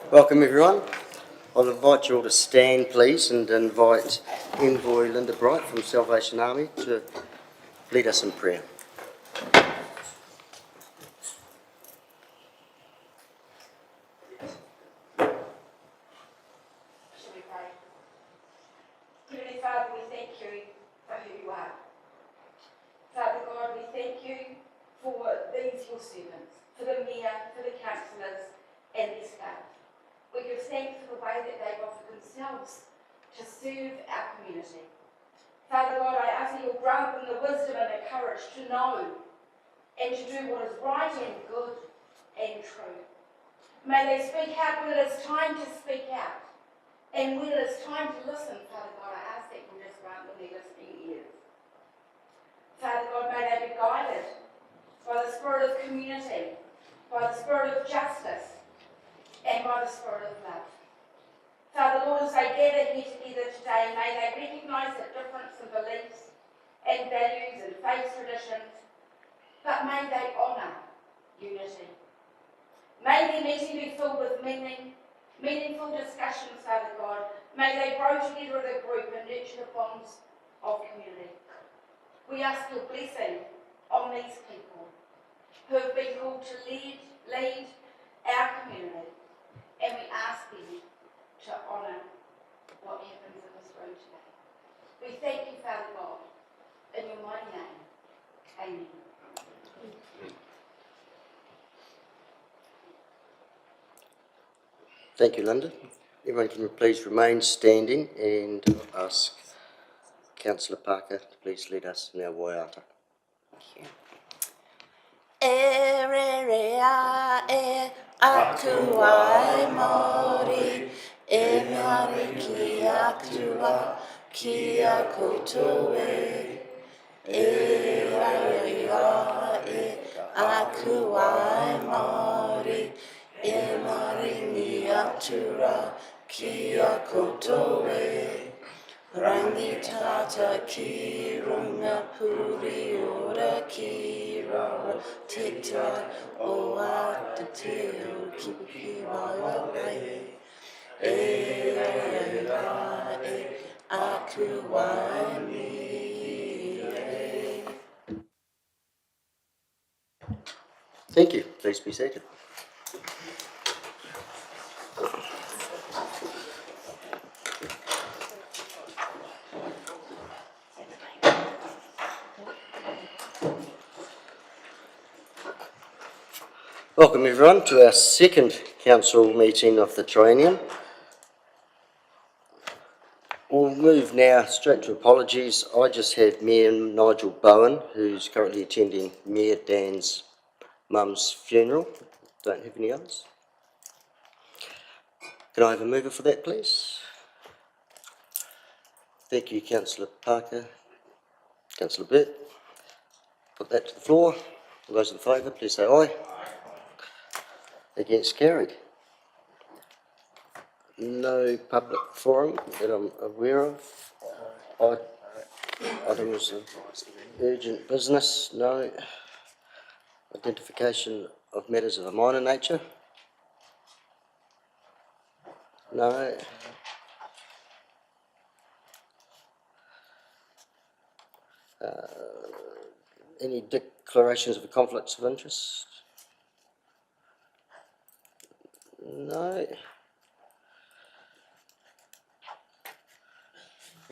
Welcome everyone. I'll invite you all to stand please and invite Envoy Linda Bright from Salvation Army to lead us in prayer. Shall we pray? Heavenly Father, we thank you for who you are. Father God, we thank you for these your servants, for the mayor, for the councillors and their staff. We give thanks for the way that they've offered themselves to serve our community. Father God, I ask that you'll grant them the wisdom and the courage to know and to do what is right and good and true. May they speak out when it is time to speak out. And when it is time to listen, Father God, I ask that you just grant them their listening ears. Father God, may they be guided by the spirit of community, by the spirit of justice, and by the spirit of love. Father Lord, as they gather here together today, may they recognise the difference in beliefs and values and faith traditions, but may they honour unity. May their meeting be filled with meaningful discussions, Father God. May they grow together as a group and nurture the bonds of community. We ask your blessing on these people who have been called to lead our community, and we ask them to honour what happens in this room today. We thank you, Father God, in your mighty name. Amen. Thank you, Linda. Everyone can please remain standing and ask Councillor Parker to please lead us in our waiata. E re re a e aku ai Māori, e Māori ki aku a ki a koutou e. E re a e aku ai Māori, e Māori ni atura ki a koutou e. Rangi tata ki runga puri ora ki rawa te tai o a te te o ki wawa e. E ra e aku wai mi e. Thank you. Please be seated. Welcome everyone to our second council meeting of the triennium. We'll move now straight to apologies. I just have Mayor Nigel Bowen, who's currently attending Mayor Dan's mum's funeral. Don't have any others. Can I have a mover for that, please? Thank you, Councillor Parker. Councillor Burt. Put that to the floor. All those in favour, please say aye. Against, carried. No public forum that I'm aware of. Items of urgent business, no. Identification of matters of a minor nature, no. Any declarations of conflicts of interest? No.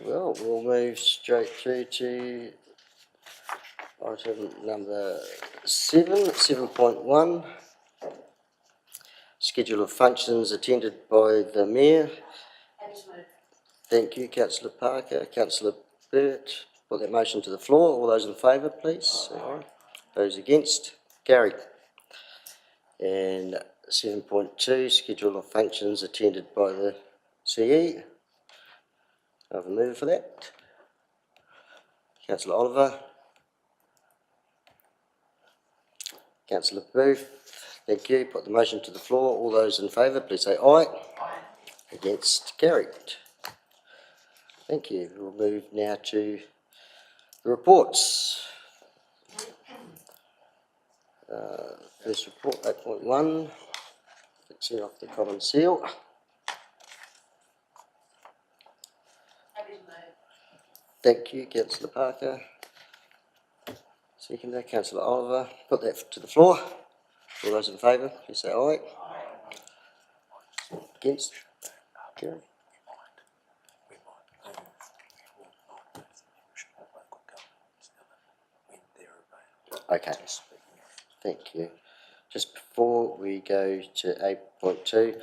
Well, we'll move straight through to item number 7.1. Schedule of functions attended by the Mayor. Thank you, Councillor Parker. Councillor Burt. Put that motion to the floor. All those in favour, please say aye. Those against, carried. And 7.2, schedule of functions attended by the CE. I have a mover for that. Councillor Oliver. Councillor Booth. Thank you. Put the motion to the floor. All those in favour, please say aye. Aye. Against, carried. Thank you. We'll move now to the reports. First report, 8.1, the Mixing off the common seal. Thank you, Councillor Parker. Seconder, Councillor Oliver. Put that to the floor. All those in favour, please say aye. Against? Carried. Okay, thank you. Just before we go to 8.2,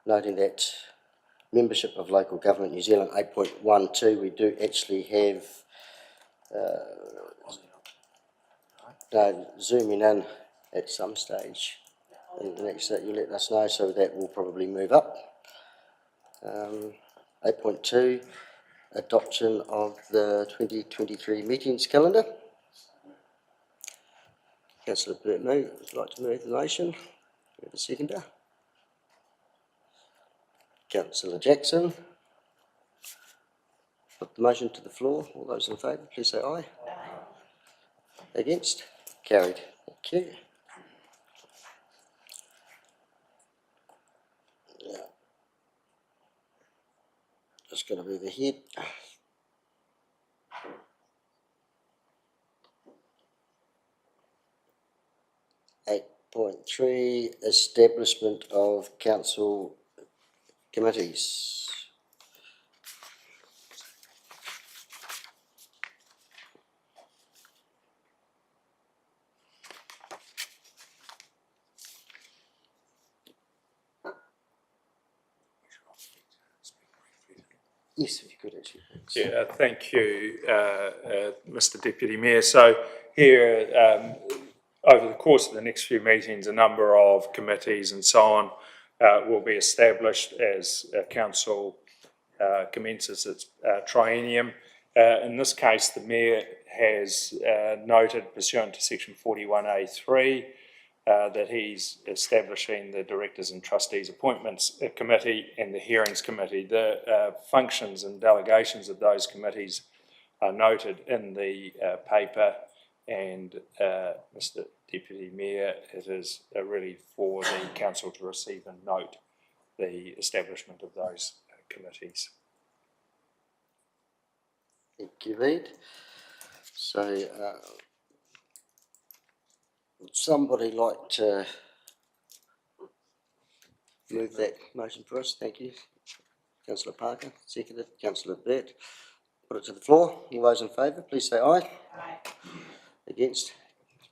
noting that membership of local government New Zealand 8.12, we do actually have zooming in at some stage. And the next that you let us know, so that will probably move up. 8.2, adoption of the 2023 meetings calendar. Councillor Burtmoo would like to move the motion. We have a seconder. Councillor Jackson. Put the motion to the floor. All those in favour, please say aye. Against? Carried. Thank you. Yeah. Just going to move ahead. 8.3, establishment of council committees. Yes, if you could actually. Yeah, thank you, Mr. Deputy Mayor. So here, over the course of the next few meetings, a number of committees and so on will be established as council commences its triennium. In this case, the Mayor has noted, pursuant to section 41A3, that he's establishing the Directors and Trustees Appointments Committee and the Hearings Committee. The functions and delegations of those committees are noted in the paper, and Mr. Deputy Mayor, it is really for the Council to receive and note the establishment of those committees. Thank you, Reid. So, would somebody like to move that motion for us? Thank you. Councillor Parker, seconded. Councillor Burt. Put it to the floor. All those in favour, please say aye. Aye. Against?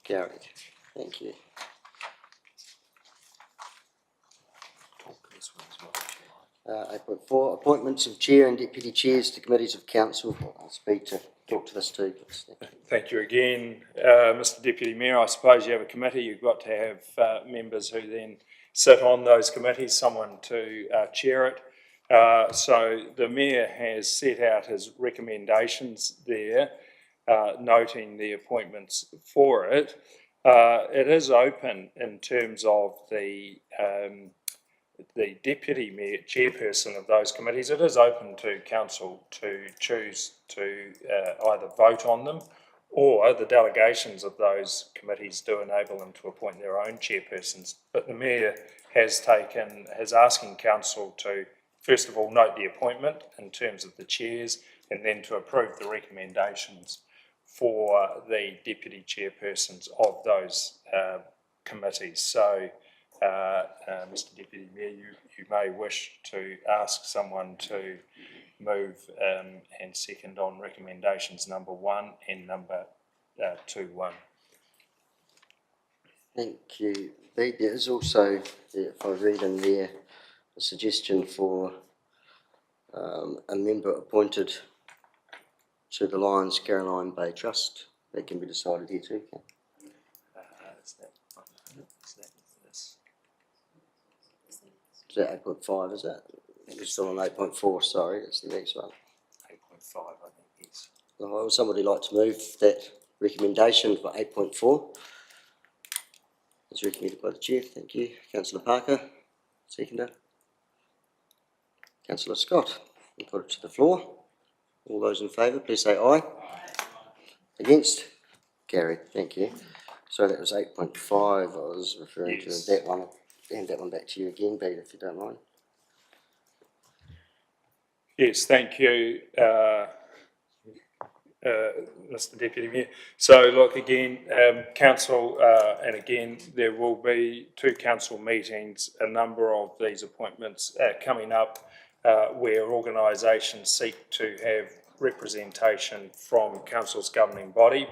Carried. Thank you. 8.4, appointments of chair and deputy chairs to committees of council. I'll speak to talk to this too. Thank you again, Mr. Deputy Mayor. I suppose you have a committee, you've got to have members who then sit on those committees, someone to chair it. So the Mayor has set out his recommendations there, noting the appointments for it. It is open in terms of the deputy mayor, chairperson of those committees. It is open to council to choose to either vote on them, or the delegations of those committees do enable them to appoint their own chairpersons. But the Mayor has asking council to first of all note the appointment in terms of the chairs, and then to approve the recommendations for the deputy chairpersons of those committees. So Mr. Deputy Mayor, you may wish to ask someone to move and second on recommendations number 1 and number 2.1. Thank you. There is also, if I read in there, a suggestion for a member appointed to the Lions Caroline Bay Trust. That can be decided here too. Is that 8.5, is that? It's still on 8.4, sorry, that's the next one. 8.5, I think, yes. Would somebody like to move that recommendation for 8.4? As recommended by the Chair, thank you. Councillor Parker, seconder. Councillor Scott, we'll put it to the floor. All those in favour, please say aye. Aye. Against? Carried, thank you. So that was 8.5 I was referring Yes. to. That one, hand that one back to you again, Pete, if you don't mind. Yes, thank you, Mr Deputy Mayor. So look, again, council, and again, there will be 2 council meetings, a number of these appointments coming up where organisations seek to have representation from council's governing body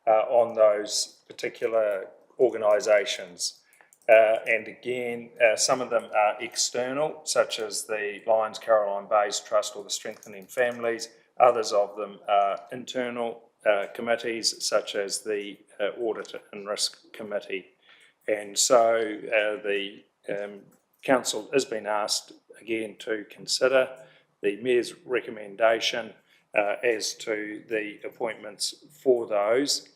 on those particular organisations. And again, some of them are external, such as the Lions Caroline Bays Trust or the Strengthening Families. Others of them are internal committees, such as the Audit and Risk Committee. And so the council has been asked again to consider the Mayor's recommendation as to the appointments for those.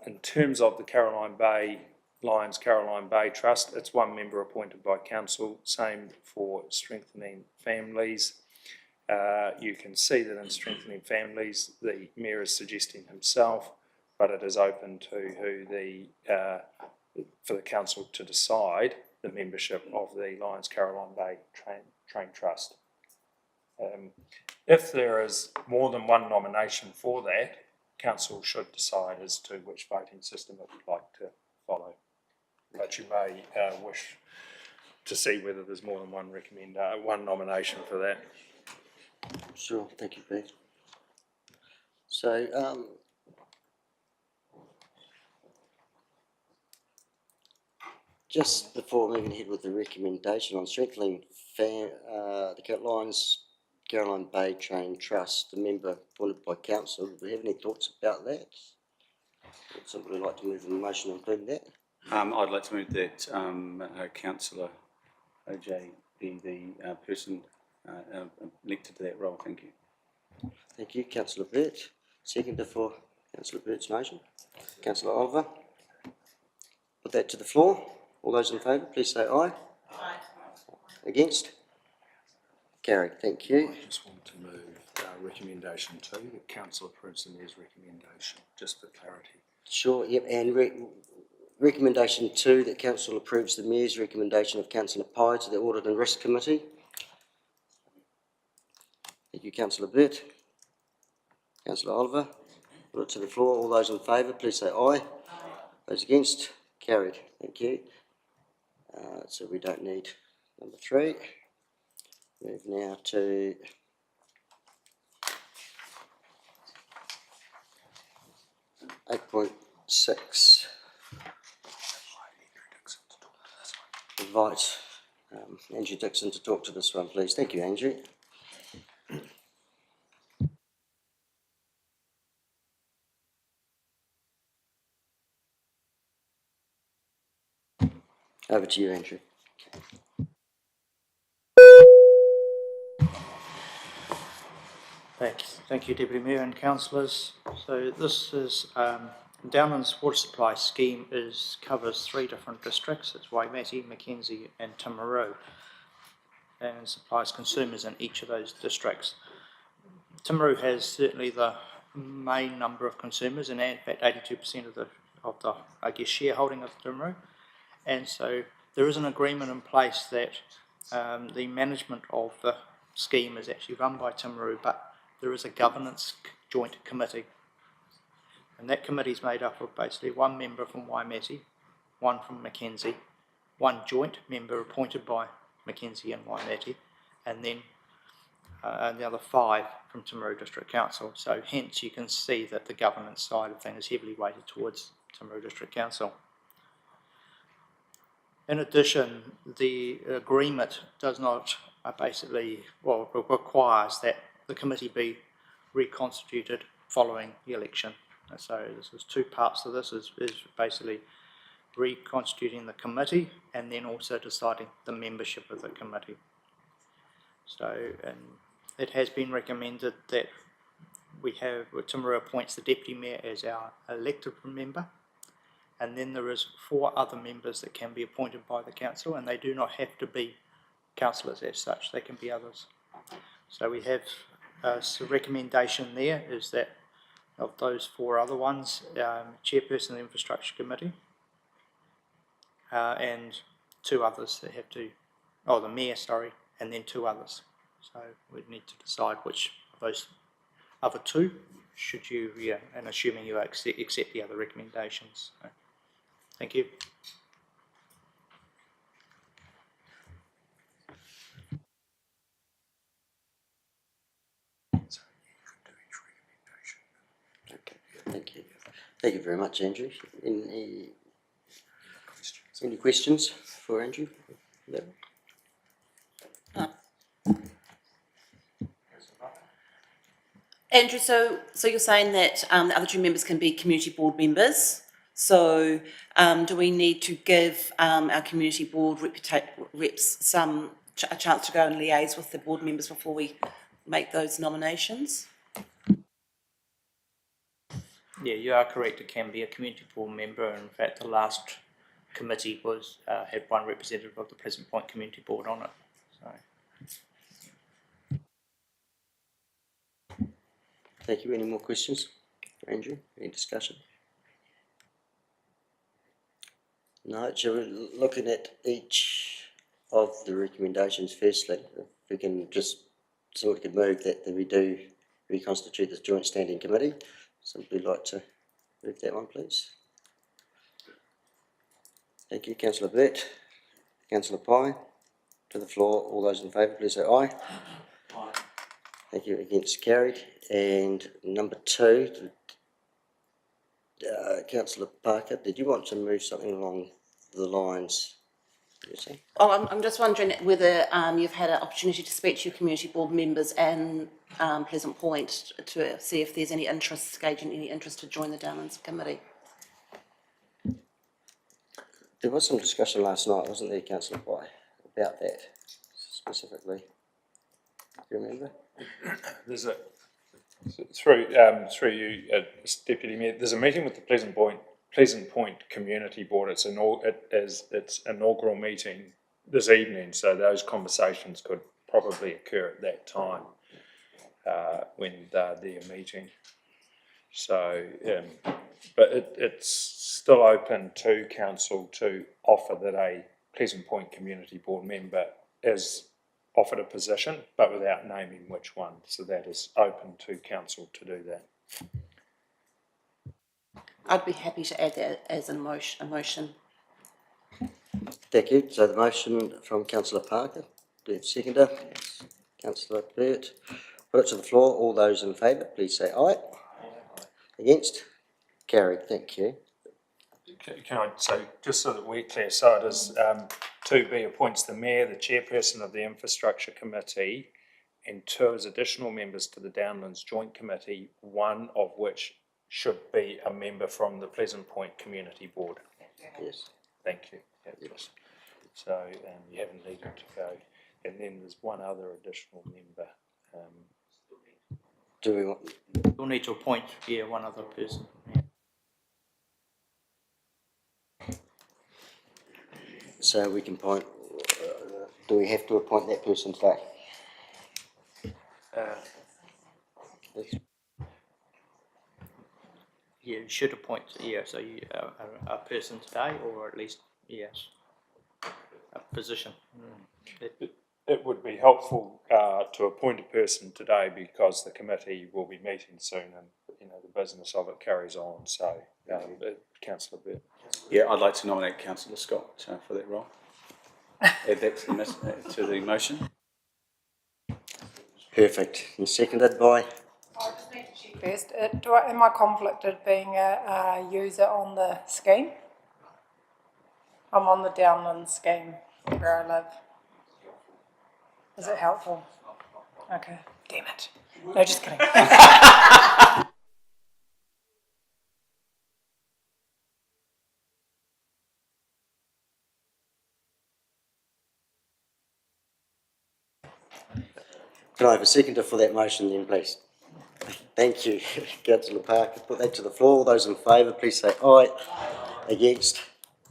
In terms of the Lions Caroline Bay Trust, it's 1 member appointed by council, same for Strengthening Families. You can see that in Strengthening Families, the Mayor is suggesting himself, but it is open to for the council to decide the membership of the Lions Caroline Bay Train Trust. If there is more than 1 nomination for that, council should decide as to which voting system it would like to follow. But you may wish to see whether there's more than one nomination for that. Sure, thank you, Pete. So, just before moving ahead with the recommendation on strengthening the Lions Caroline Bay Train Trust, the member appointed by council, do we have any thoughts about that? Would somebody like to move a motion including that? I'd like to move that Councillor OJ be the person elected to that role. Thank you. Thank you, Councillor Burt. Seconder for Councillor Burt's motion. Councillor Oliver. Put that to the floor. All those in favour, please say aye. Aye. Against? Carried, thank you. I just want to move recommendation 2, that council approves the Mayor's recommendation, just for clarity. Sure, yep, and recommendation 2, that council approves the Mayor's recommendation of Councillor Pye to the Audit and Risk Committee. Thank you, Councillor Burt. Councillor Oliver. Put it to the floor. All those in favour, please say aye. Aye. Those against? Carried, thank you. So we don't need number 3. Move now to (8.6). Invite Andrew Dixon to talk to this one, please. Thank you, Andrew. Over to you, Andrew. Thank you, Deputy Mayor and councillors. So this is Downlands Water Supply Scheme covers 3 different districts. It's Waimate, Mackenzie and Timaru, and supplies consumers in each of those districts. Timaru has certainly the main number of consumers, and in fact 82% of the I guess shareholding of Timaru, and so there is an agreement in place that the management of the scheme is actually run by Timaru, but there is a governance joint committee, and that committee is made up of basically 1 member from Waimate, 1 from Mackenzie, 1 joint member appointed by Mackenzie and Waimate, and then the other 5 from Timaru District Council. So hence you can see that the governance side of things is heavily weighted towards Timaru District Council. In addition, the agreement does not requires that the committee be reconstituted following the election. So this is 2 parts of this, is basically reconstituting the committee and then also deciding the membership of the committee. So it has been recommended that Timaru appoints the Deputy Mayor as our elected member, and then there is 4 other members that can be appointed by the council, and they do not have to be councillors as such, they can be others. So we have a recommendation there is that of those 4 other ones, chairperson of the Infrastructure Committee, and 2 others that have to, the mayor, sorry, and then 2 others. So we'd need to decide which of those other 2 should you, and assuming you accept the other recommendations. So, thank you. Okay, thank you. Thank you very much, Andrew. Any questions for Andrew? No? Andrew, so you're saying that the other 2 members can be community board members. So do we need to give our community board reps a chance to go and liaise with the board members before we make those nominations? Yeah, you are correct. It can be a community board member. In fact, the last committee was had 1 representative of the Pleasant Point Community Board on it. So. Thank you. Any more questions for Andrew? Any discussion? No, shall we looking at each of the recommendations firstly? If we can just, somebody could move that we do reconstitute this joint standing committee. Somebody like to move that one, please? Thank you, Councillor Burt. Councillor Pye, to the floor. All those in favour, please say aye. Aye. Thank you. Against, carried. And number 2, Councillor Parker, did you want to move something along the lines? Oh, I'm just wondering whether you've had an opportunity to speak to your community board members and Pleasant Point to see if there's any interest, gauging any interest to join the Downlands Committee. There was some discussion last night, wasn't there, Councillor Pye, about that specifically? Do you remember? There's a, through you, Mr Deputy Mayor, there's a meeting with the Pleasant Point Community Board. It's its inaugural meeting this evening, so those conversations could probably occur at that time when they're meeting. So, but it's still open to council to offer that a Pleasant Point Community Board member is offered a position, but without naming which one. So that is open to council to do that. I'd be happy to add that as a motion. Thank you. So the motion from Councillor Parker, do you have a seconder? Yes. Councillor Burt. Put it to the floor. All those in favour, please say aye. Against? Carried. Thank you. Can I say, just so that we're clear, so it is 2B appoints the Mayor, the Chairperson of the Infrastructure Committee, and 2 as additional members to the Downlands Joint Committee, 1 of which should be a member from the Pleasant Point Community Board. Yes. Thank you. Yes. So you haven't needed to go. And then there's 1 other additional member. Do we want? We'll need to appoint, 1 other person. So we can appoint, do we have to appoint that person today? You should appoint, so you, a person today, or at least, yes, a position. It would be helpful to appoint a person today because the committee will be meeting soon and the business of it carries on. So, Councillor Burt. Yeah, I'd like to nominate Councillor Scott for that role. Add that to the motion. Perfect. And seconded by? I just need to check first. Am I conflicted being a user on the scheme? I'm on the Downlands scheme where I live. Is it helpful? Okay. Damn it. No, just kidding. Can I have a seconder for that motion then, please? Thank you, Councillor Parker. Put that to the floor. All those in favour, please say aye. Against?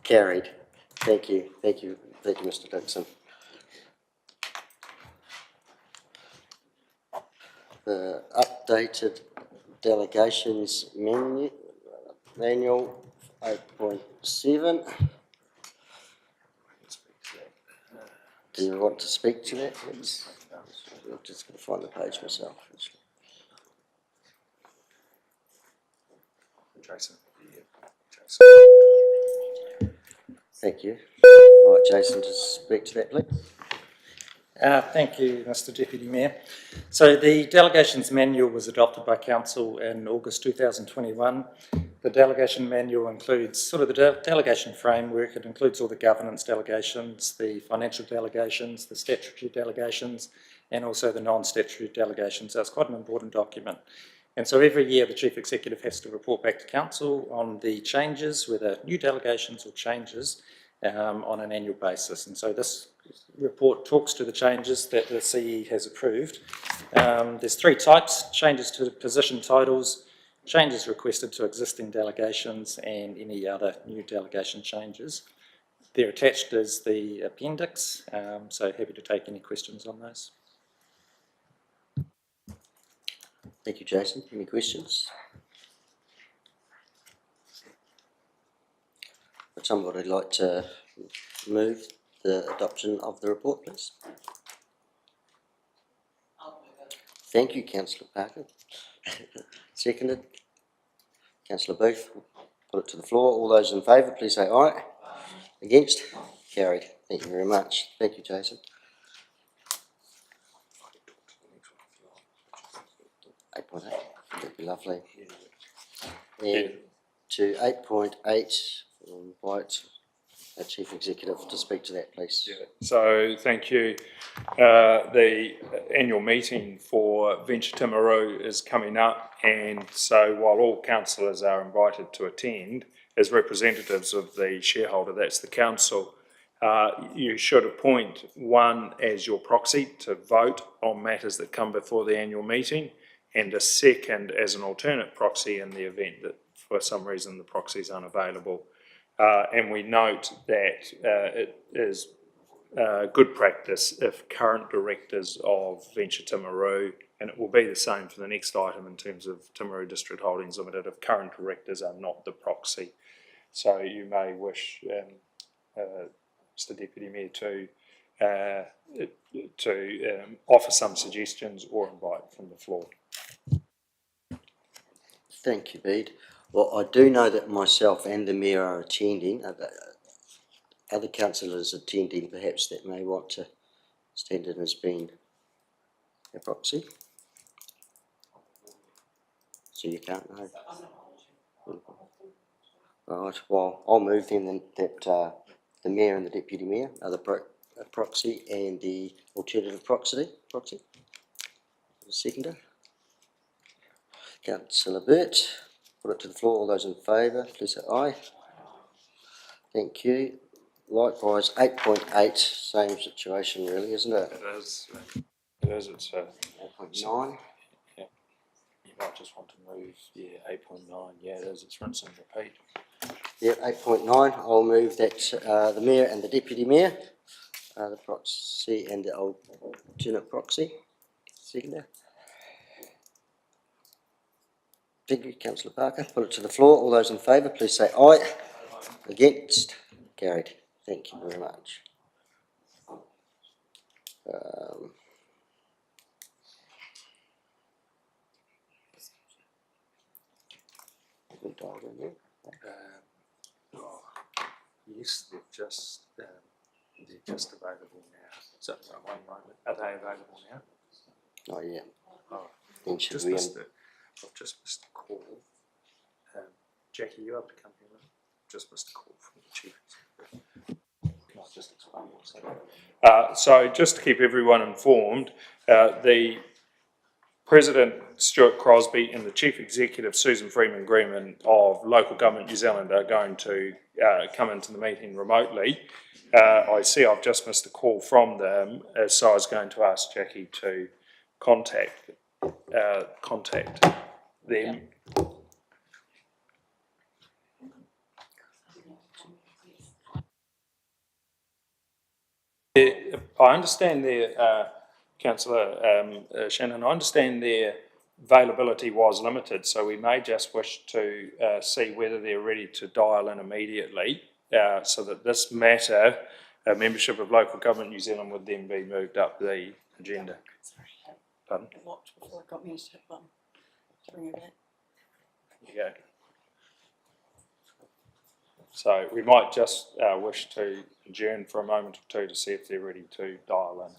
Carried. Thank you. Thank you. Thank you, Mr Dixon. The updated delegations manual 8.7. Do you want to speak to that, please? I'm just going to find the page myself. Jason. Thank you. All right, Jason, to speak to that, please. Thank you, Mr Deputy Mayor. So the Delegations Manual was adopted by Council in August 2021. The Delegation Manual includes sort of the delegation framework. It includes all the governance delegations, the financial delegations, the statutory delegations, and also the non-statutory delegations. So it's quite an important document. And so every year the Chief Executive has to report back to Council on the changes, whether new delegations or changes, on an annual basis. And so this report talks to the changes that the CE has approved. There's three types: changes to position titles, changes requested to existing delegations, and any other new delegation changes. They're attached as the appendix, so happy to take any questions on those. Thank you, Jason. Any questions? Would somebody like to move the adoption of the report, please? Thank you, Councillor Parker. Seconded. Councillor Booth, put it to the floor. All those in favour, please say aye. Against? Carried. Thank you very much. Thank you, Jason. 8.8, that'd be lovely. And to 8.8, we'll invite our Chief Executive to speak to that, please. Yeah. So thank you. The annual meeting for Venture Timaru is coming up, and so while all councillors are invited to attend, as representatives of the shareholder, that's the council, you should appoint one as your proxy to vote on matters that come before the annual meeting, and a second as an alternate proxy in the event that for some reason the proxy is unavailable. And we note that it is good practice if current directors of Venture Timaru, and it will be the same for the next item in terms of Timaru District Holdings Limited, if current directors are not the proxy. So you may wish, Mr Deputy Mayor, to offer some suggestions or invite from the floor. Thank you, Bede. Well, I do know that myself and the Mayor are attending. Other councillors attending, perhaps, that may want to stand in as being a proxy. So you can't know. Right, well, I'll move then that the Mayor and the Deputy Mayor are the proxy and the alternative proxy. Seconder. Councillor Burt, put it to the floor. All those in favour, please say aye. Thank you. Likewise, 8.8, same situation really, isn't it? It is. It is. It's 8.9. Yeah. You might just want to move. Yeah, 8.9. Yeah, it is. It's rinse and repeat. Yeah, 8.9. I'll move that the Mayor and the Deputy Mayor, the proxy and the alternate proxy. Seconder. Thank you, Councillor Parker. Put it to the floor. All those in favour, please say aye. Against? Carried. Thank you very much. Yes, they're just available now. So one moment. Are they available now? Not yet. Oh, Then should just we? I've just missed a call. Jackie, you able to come here? Just missed a call from the chief. Can I just explain what's happening? So just to keep everyone informed, the President Stuart Crosby and the Chief Executive Susan Freeman Greenman of Local Government New Zealand are going to come into the meeting remotely. I see I've just missed a call from them, so I was going to ask Jackie to contact them. I understand there, Councillor Shannon, I understand there availability was limited, so we may just wish to see whether they're ready to dial in immediately, so that this matter, membership of Local Government New Zealand, would then be moved up the agenda. Pardon? Before it got me to bring it back. Yeah. So we might just wish to adjourn for a moment or two to see if they're ready to dial in.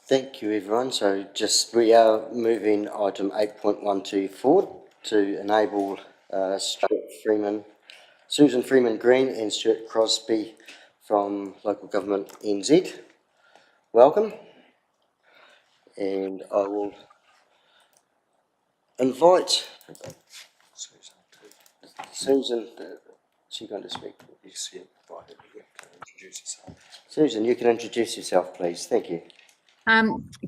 Thank you, everyone. So we are moving item 8.12 forward to enable Susan Freeman Green and Stuart Crosby from Local Government NZ. Welcome. And I will invite Susan, she's going to speak. Susan, you can introduce yourself, please. Thank you.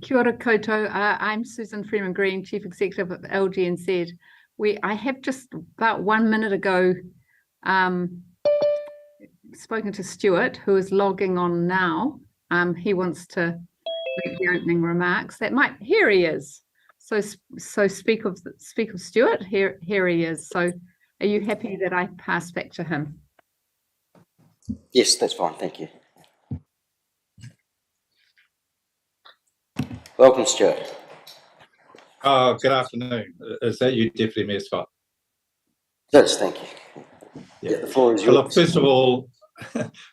Kia ora koutou. I'm Susan Freeman Green, Chief Executive of LGNZ. I have just about 1 minute ago spoken to Stuart, who is logging on now. He wants to make the opening remarks. Here he is. So speak of Stuart. Here he is. So are you happy that I pass back to him? Yes, that's fine. Thank you. Welcome, Stuart. Oh, good afternoon. Is that you, Deputy Mayor Scott? Yes, thank you. Yeah, the floor is yours. Well, look, first of all,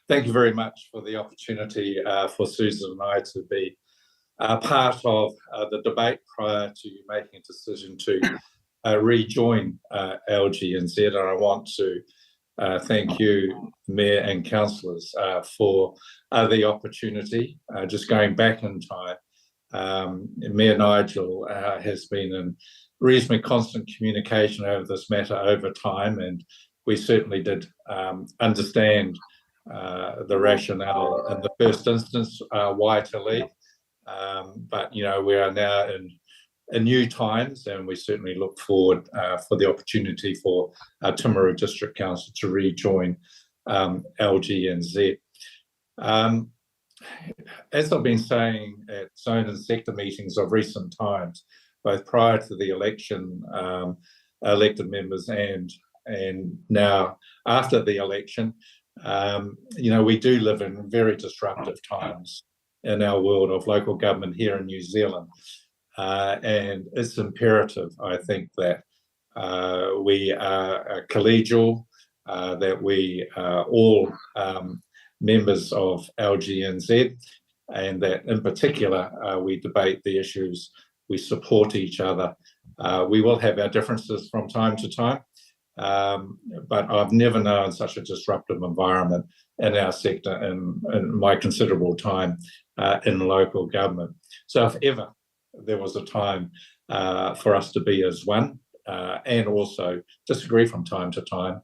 thank you very much for the opportunity for Susan and I to be part of the debate prior to making a decision to rejoin LGNZ. And I want to thank you, Mayor and councillors, for the opportunity. Just going back in time, Mayor Nigel has been in reasonably constant communication over this matter over time, and we certainly did understand the rationale in the first instance, why to leave. But, you know, we are now in new times, and we certainly look forward for the opportunity for Timaru District Council to rejoin LGNZ. As I've been saying at zone and sector meetings of recent times, both prior to the election, elected members and now after the election, you know, we do live in very disruptive times in our world of local government here in New Zealand. And it's imperative, I think, that we are collegial, that we are all members of LGNZ, and that in particular we debate the issues, we support each other. We will have our differences from time to time, but I've never known such a disruptive environment in our sector in my considerable time in local government. So if ever there was a time for us to be as one and also disagree from time to time,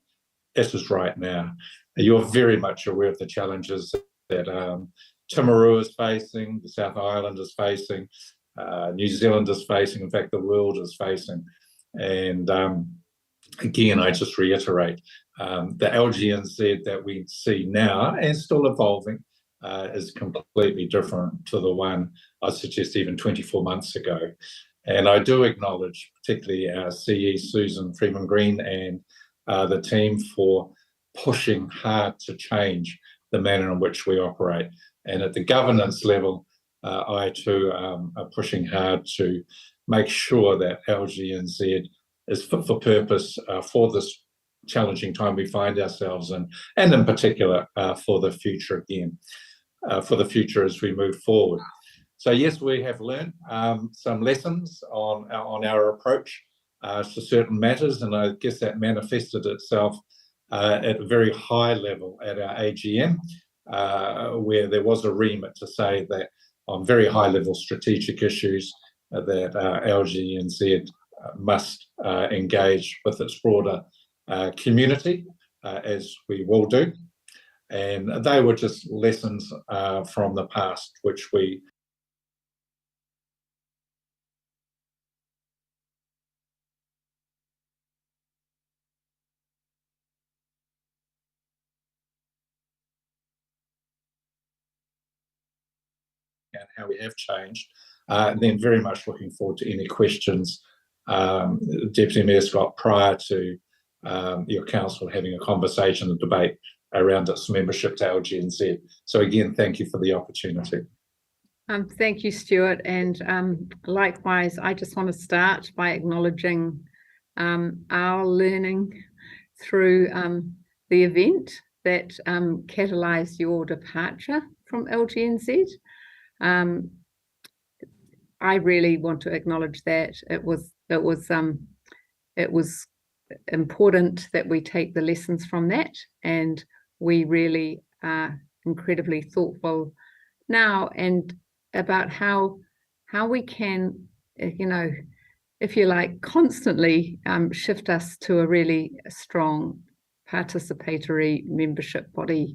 this is right now. You're very much aware of the challenges that Timaru is facing, the South Island is facing, New Zealand is facing, in fact, the world is facing. And again, I just reiterate, the LGNZ that we see now and still evolving is completely different to the one I suggest even 24 months ago. And I do acknowledge particularly our CE, Susan Freeman-Green, and the team for pushing hard to change the manner in which we operate. And at the governance level, I too am pushing hard to make sure that LGNZ is fit for purpose for this challenging time we find ourselves in, and in particular for the future again, for the future as we move forward. So yes, we have learned some lessons on our approach to certain matters, and I guess that manifested itself at a very high level at our AGM, where there was a remit to say that on very high level strategic issues that LGNZ must engage with its broader community, as we will do. And they were just lessons from the past, which we and how we have changed. And then very much looking forward to any questions, Deputy Mayor Scott, prior to your council having a conversation and debate around its membership to LGNZ. So again, thank you for the opportunity. Thank you, Stuart. And likewise, I just want to start by acknowledging our learning through the event that catalysed your departure from LGNZ. I really want to acknowledge that it was important that we take the lessons from that, and we really are incredibly thoughtful now and about how we can, if you like, constantly shift us to a really strong participatory membership body,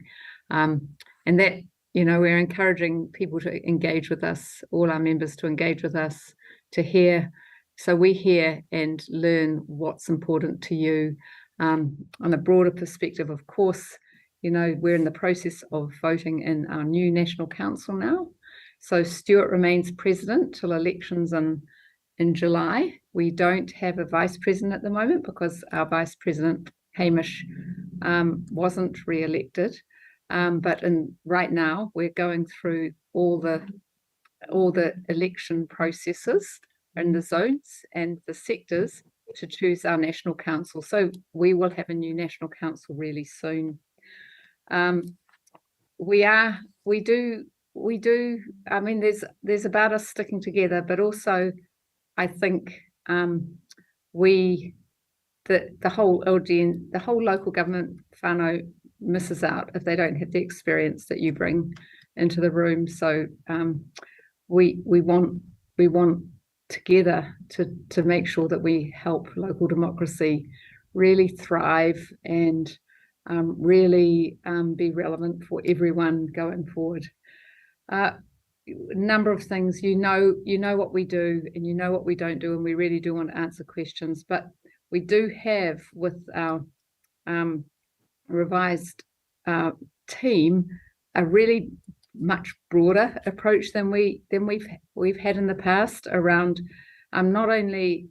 and that, we're encouraging people to engage with us, all our members to engage with us, to hear. So we hear and learn what's important to you. On a broader perspective, of course, we're in the process of voting in our new National Council now. So Stuart remains president till elections in July. We don't have a vice president at the moment because our vice president, Hamish, wasn't re-elected. But right now we're going through all the election processes in the zones and the sectors to choose our National Council. So we will have a new National Council really soon. We do. I mean, there's about us sticking together, but also I think the whole local government whānau misses out if they don't have the experience that you bring into the room. So we want together to make sure that we help local democracy really thrive and really be relevant for everyone going forward. A number of things, you know what we do and you know what we don't do, and we really do want to answer questions, but we do have with our revised team a really much broader approach than we've had in the past around not only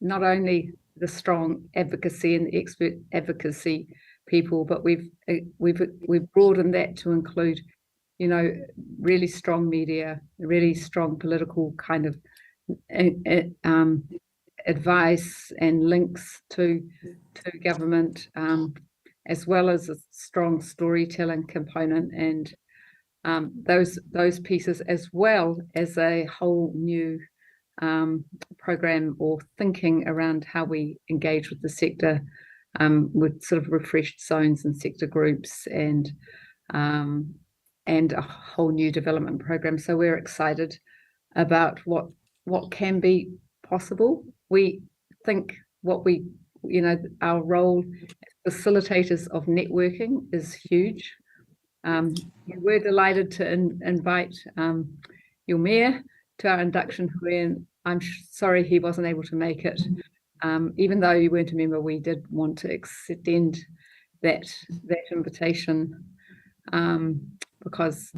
the strong advocacy and the expert advocacy people, but we've broadened that to include really strong media, really strong political kind of advice and links to government, as well as a strong storytelling component, and those pieces, as well as a whole new program or thinking around how we engage with the sector with sort of refreshed zones and sector groups and a whole new development program. So we're excited about what can be possible. We think our role as facilitators of networking is huge. We're delighted to invite your mayor to our induction, and I'm sorry he wasn't able to make it. Even though you weren't a member, we did want to extend that invitation because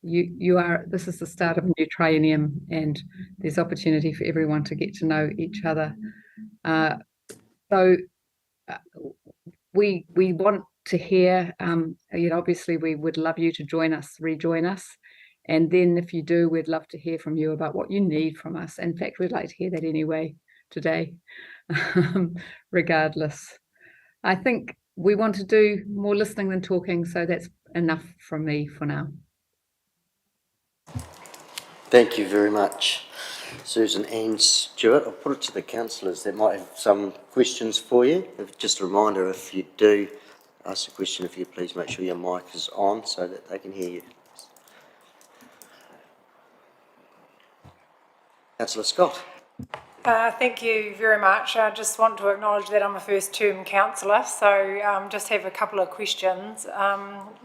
you are. This is the start of a new triennium, and there's opportunity for everyone to get to know each other. So we want to hear. Obviously, we would love you to rejoin us. And then if you do, we'd love to hear from you about what you need from us. In fact, we'd like to hear that anyway today, regardless. I think we want to do more listening than talking, so that's enough from me for now. Thank you very much, Susan and Stuart. I'll put it to the councillors that might have some questions for you. Just a reminder, if you do ask a question, if you please make sure your mic is on so that they can hear you. Councillor Scott. Thank you very much. I just want to acknowledge that I'm a first term councillor, so just have a couple of questions.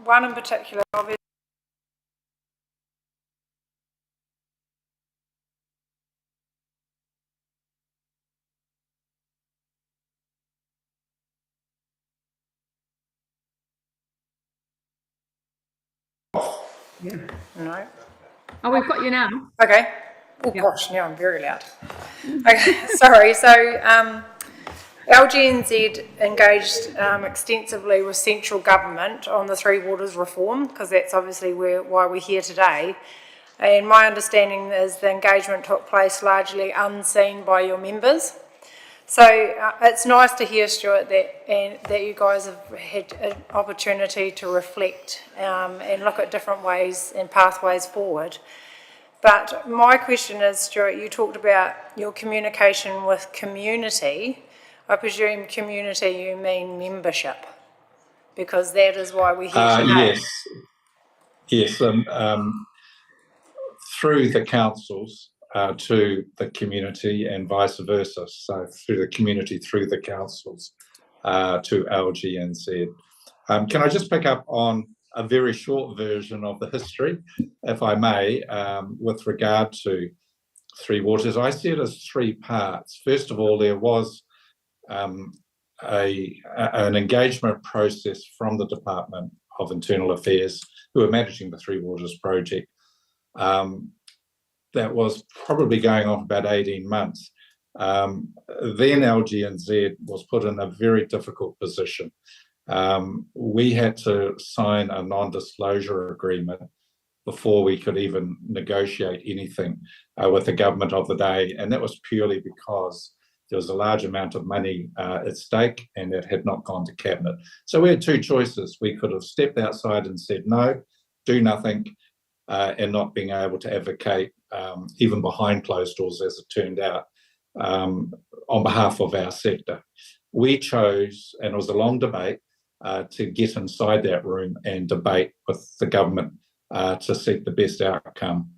One in particular, obviously. Yeah. No. Oh, we've got you now. Okay. Oh Yeah. gosh, now I'm very loud. Okay, sorry. So LGNZ engaged extensively with central government on the Three Waters reform, because that's obviously why we're here today. And my understanding is the engagement took place largely unseen by your members. So it's nice to hear, Stuart, that you guys have had an opportunity to reflect and look at different ways and pathways forward. But my question is, Stuart, you talked about your communication with community. I presume community, you mean membership, because that is why we're here today. Yes. Through the councils to the community and vice versa. So through the community, through the councils to LGNZ. Can I just pick up on a very short version of the history, if I may, with regard to Three Waters? I see it as three parts. First of all, there was an engagement process from the Department of Internal Affairs, who are managing the Three Waters project, that was probably going on for about 18 months. Then LGNZ was put in a very difficult position. We had to sign a non-disclosure agreement before we could even negotiate anything with the government of the day, and that was purely because there was a large amount of money at stake and it had not gone to cabinet. So we had two choices. We could have stepped outside and said no, do nothing, and not being able to advocate, even behind closed doors, as it turned out, on behalf of our sector. We chose, and it was a long debate, to get inside that room and debate with the government to seek the best outcome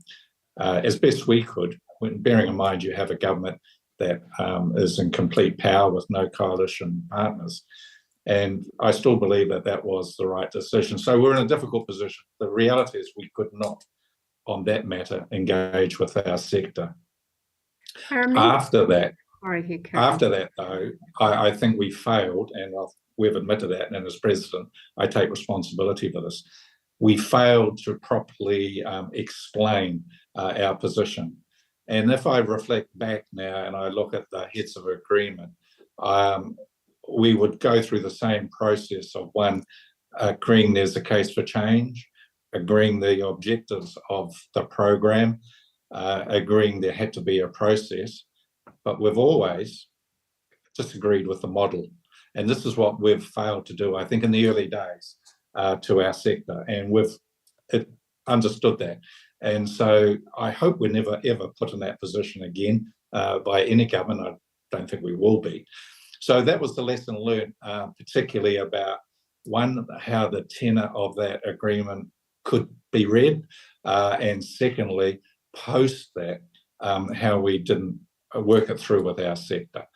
as best we could, bearing in mind you have a government that is in complete power with no coalition partners. And I still believe that that was the right decision. So we're in a difficult position. The reality is we could not, on that matter, engage with our sector. After that, though, I think we failed, and we've admitted that, and as president, I take responsibility for this. We failed to properly explain our position. And if I reflect back now and I look at the heads of agreement, we would go through the same process of one, agreeing there's a case for change, agreeing the objectives of the program, agreeing there had to be a process, but we've always disagreed with the model. And this is what we've failed to do, I think, in the early days to our sector, and we've understood that. And so I hope we're never, ever put in that position again by any government. I don't think we will be. So that was the lesson learned, particularly about, one, how the tenor of that agreement could be read, and secondly, post that, how we didn't work it through with our sector.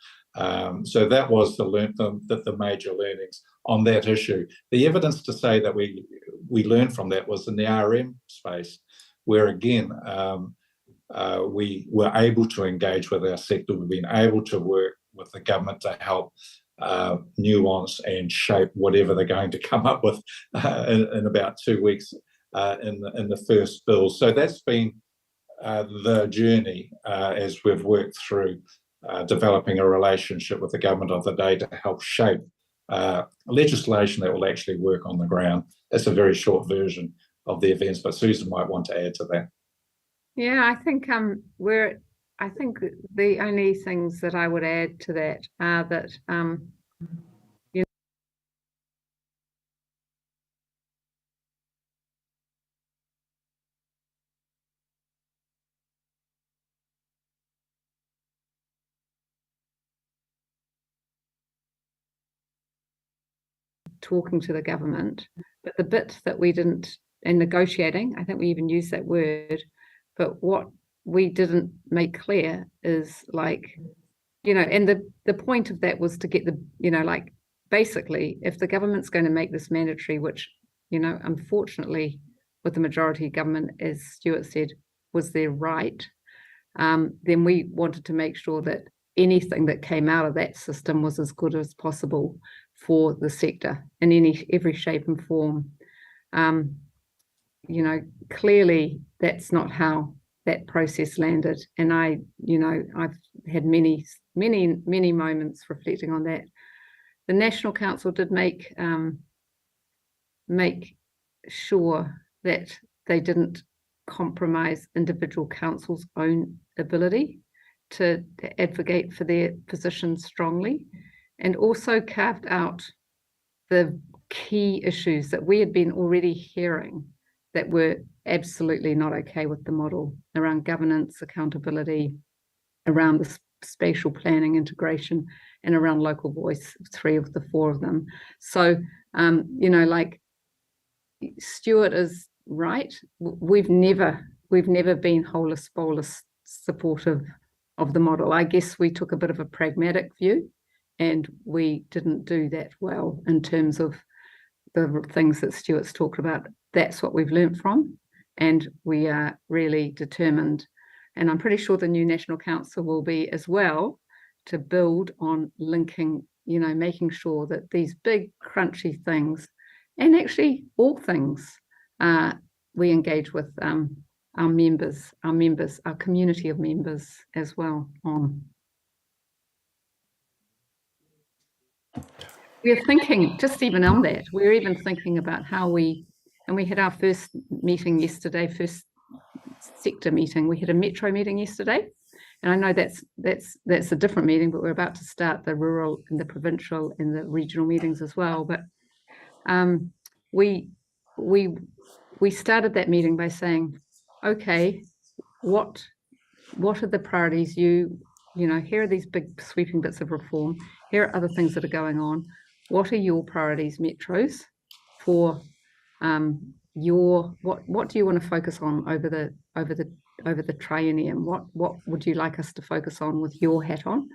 So that was the major learnings on that issue. The evidence to say that we learned from that was in the RM space, where again, we were able to engage with our sector. We've been able to work with the government to help nuance and shape whatever they're going to come up with in about 2 weeks in the first bill. So that's been the journey as we've worked through developing a relationship with the government of the day to help shape legislation that will actually work on the ground. That's a very short version of the events, but Susan might want to add to that. Yeah, I think I think the only things that I would add to that are that talking to the government, but the bit that we didn't, and negotiating, I think we even used that word, but what we didn't make clear is, like, you know, and the point of that was to get the, you know, like, basically, if the government's going to make this mandatory, which, you know, unfortunately with the majority government, as Stuart said, was their right, then we wanted to make sure that anything that came out of that system was as good as possible for the sector in every shape and form. You know, clearly that's not how that process landed, and I've had many moments reflecting on that. The National Council did make sure that they didn't compromise individual councils' own ability to advocate for their positions strongly, and also carved out the key issues that we had been already hearing that were absolutely not okay with the model, around governance, accountability, around the spatial planning integration, and around local voice, 3 of the 4 of them. So, you know, like, Stuart is right. We've never been holus bolus supportive of the model. I guess we took a bit of a pragmatic view, and we didn't do that well in terms of the things that Stuart's talked about. That's what we've learnt from, and we are really determined, and I'm pretty sure the new National Council will be as well, to build on linking, you know, making sure that these big crunchy things, and actually all things, we engage with our members, our community of members as well on. We're thinking, just even on that, we're even thinking about how we had our first meeting yesterday, first sector meeting. We had a metro meeting yesterday, and I know that's a different meeting, but we're about to start the rural and the provincial and the regional meetings as well. But we started that meeting by saying, okay, what are the priorities? You know, here are these big sweeping bits of reform. Here are other things that are going on. What are your priorities, metros, for what do you want to focus on over the triennium? What would you like us to focus on with your hat on?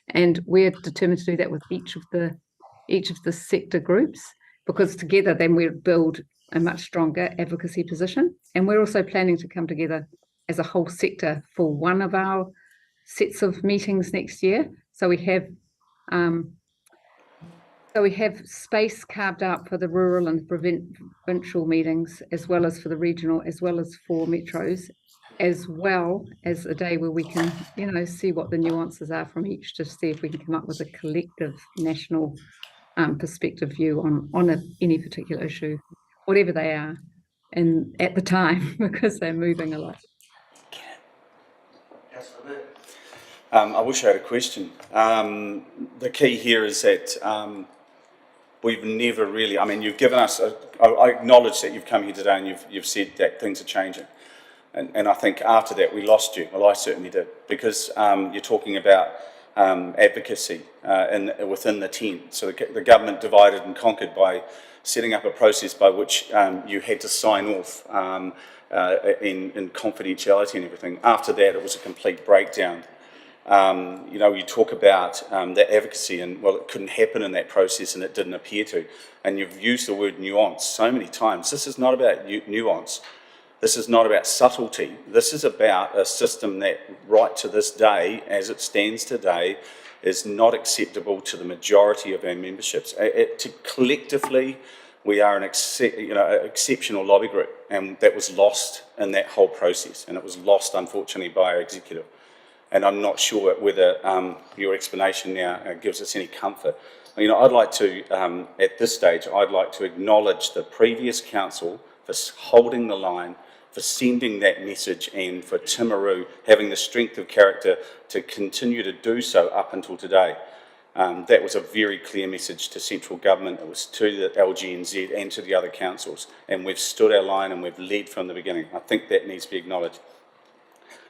And we're determined to do that with each of the sector groups, because together then we'll build a much stronger advocacy position. And we're also planning to come together as a whole sector for one of our sets of meetings next year. So we have space carved out for the rural and provincial meetings, as well as for the regional, as well as for metros, as well as a day where we can, you know, see what the nuances are from each, to see if we can come up with a collective national perspective view on any particular issue, whatever they are, and at the time, because they're moving a lot. I wish I had a question. The key here is that we've never really, I mean, you've given us, I acknowledge that you've come here today and you've said that things are changing. And I think after that we lost you. Well, I certainly did, because you're talking about advocacy within the tent. So the government divided and conquered by setting up a process by which you had to sign off in confidentiality and everything. After that, it was a complete breakdown. You talk about that advocacy and, well, it couldn't happen in that process and it didn't appear to. And you've used the word nuance so many times. This is not about nuance. This is not about subtlety. This is about a system that, right to this day, as it stands today, is not acceptable to the majority of our memberships. Collectively, we are an exceptional lobby group, and that was lost in that whole process, and it was lost, unfortunately, by our executive. And I'm not sure whether your explanation now gives us any comfort. I'd like to, at this stage, I'd like to acknowledge the previous council for holding the line, for sending that message, and for Timaru having the strength of character to continue to do so up until today. That was a very clear message to central government. It was to the LGNZ and to the other councils, and we've stood our line and we've led from the beginning. I think that needs to be acknowledged.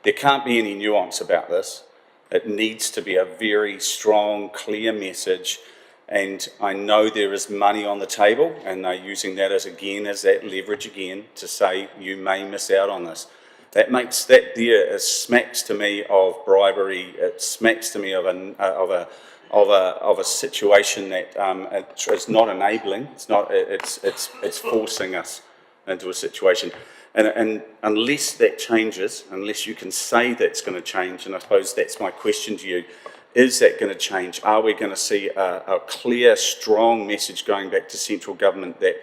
There can't be any nuance about this. It needs to be a very strong, clear message, and I know there is money on the table, and they're using that as that leverage again to say you may miss out on this. That makes that there. It smacks to me of bribery. It smacks to me of a situation that is not enabling. It's not. It's forcing us into a situation. And unless that changes, unless you can say that's going to change, and I suppose that's my question to you, is that going to change? Are we going to see a clear, strong message going back to central government that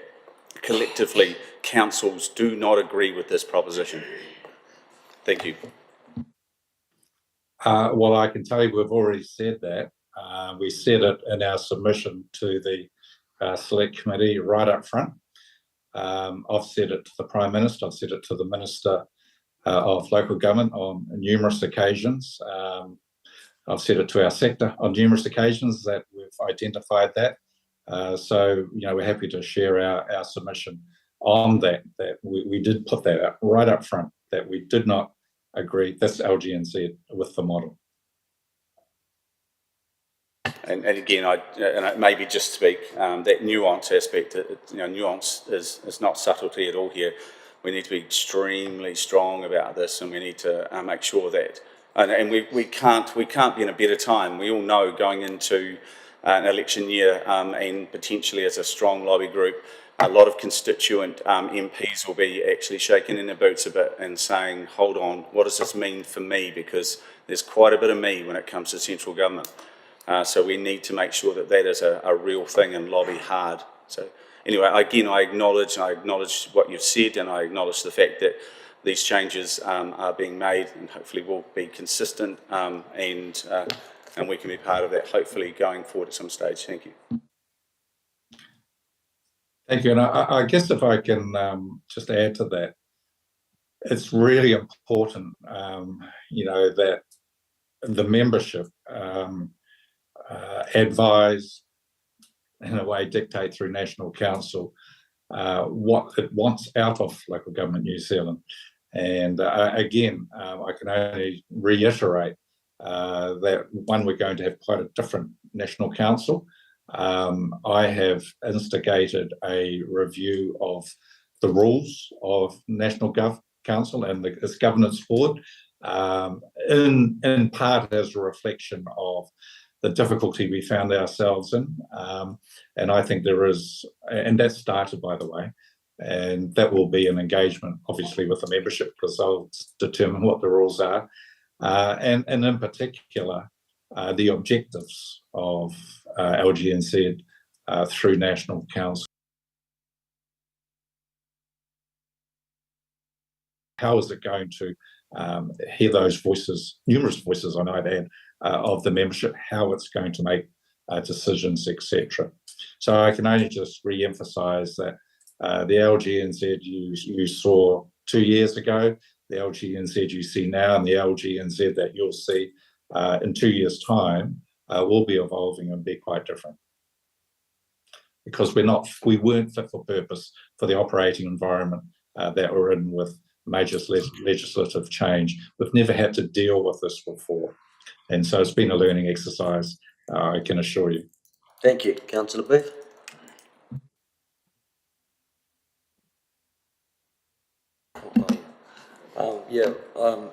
collectively councils do not agree with this proposition? Thank you. Well, I can tell you we've already said that. We said it in our submission to the Select Committee right up front. I've said it to the Prime Minister, I've said it to the Minister of Local Government on numerous occasions. I've said it to our sector on numerous occasions that we've identified that. So, we're happy to share our submission on that we did put that up right up front, that we did not agree, this LGNZ, with the model. And again, maybe just speak that nuance aspect. Nuance is not subtlety at all here. We need to be extremely strong about this, and we need to make sure that. And we can't be in a better time. We all know going into an election year and potentially as a strong lobby group, a lot of constituent MPs will be actually shaking in their boots a bit and saying, hold on, what does this mean for me? Because there's quite a bit of me when it comes to central government. So we need to make sure that that is a real thing and lobby hard. So anyway, again, I acknowledge what you've said, and I acknowledge the fact that these changes are being made and hopefully will be consistent, and we can be part of that hopefully going forward at some stage. Thank you. Thank you. And I guess if I can just add to that, it's really important, that the membership advise, in a way, dictate through National Council what it wants out of Local Government New Zealand. And again, I can only reiterate that, one, we're going to have quite a different National Council. I have instigated a review of the rules of National Council and its governance board, in part as a reflection of the difficulty we found ourselves in. And I think there is, and that started, by the way, and that will be an engagement, obviously, with the membership, because they'll determine what the rules are. And in particular, the objectives of LGNZ through National Council. How is it going to hear those voices, numerous voices I might add, of the membership, how it's going to make decisions, etc. So I can only just re-emphasise that the LGNZ you saw 2 years ago, the LGNZ you see now, and the LGNZ that you'll see in 2 years' time will be evolving and be quite different. Because we weren't fit for purpose for the operating environment that we're in with major legislative change. We've never had to deal with this before. And so it's been a learning exercise, I can assure you. Thank you. Councillor Booth?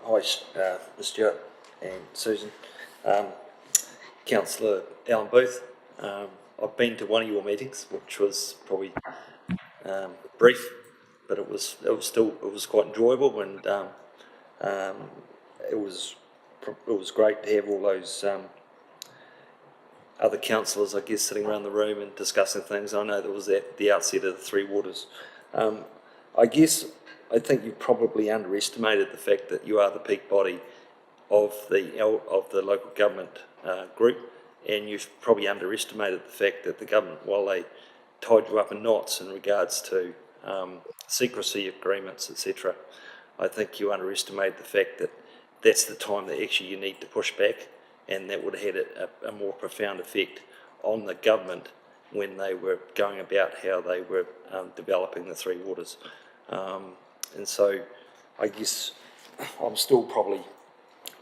Hi, Stuart and Susan. Councillor Alan Booth. I've been to one of your meetings, which was probably brief, but it was quite enjoyable, and it was great to have all those other councillors, I guess, sitting around the room and discussing things. I know that was at the outset of the Three Waters. I think you probably underestimated the fact that you are the peak body of the local government group, and you've probably underestimated the fact that the government, while they tied you up in knots in regards to secrecy agreements, etc., I think you underestimated the fact that that's the time that actually you need to push back, and that would have had a more profound effect on the government when they were going about how they were developing the Three Waters. And so I guess I'm still probably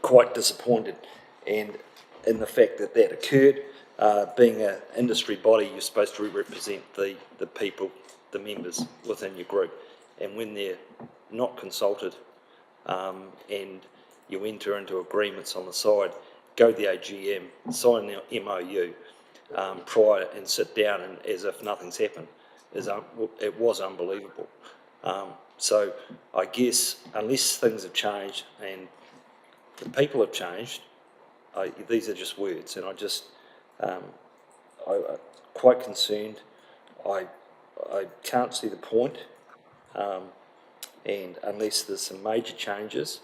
quite disappointed in the fact that that occurred. Being an industry body, you're supposed to represent the people, the members within your group, and when they're not consulted and you enter into agreements on the side, go to the AGM, sign the MOU prior and sit down and as if nothing's happened. It was unbelievable. So I guess unless things have changed and the people have changed, these are just words, and I'm quite concerned. I can't see the point, and unless there's some major changes,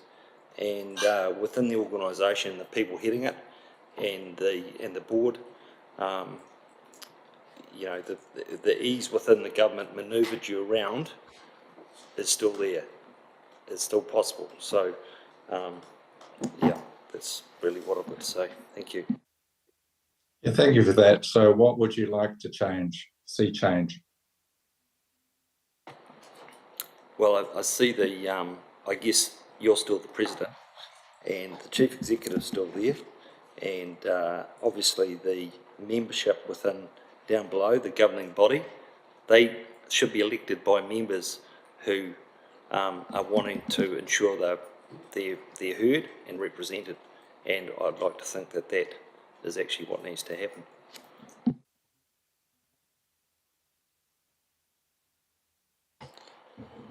and within the organisation, the people heading it, and the board, the ease within the government manoeuvred you around is still there. It's still possible. So, that's really what I've got to say. Thank you. Yeah, thank you for that. So what would you like to see change? Well, I see I guess you're still the president, and the chief executive's still there, and obviously the membership down below, the governing body, they should be elected by members who are wanting to ensure they're heard and represented, and I'd like to think that is actually what needs to happen.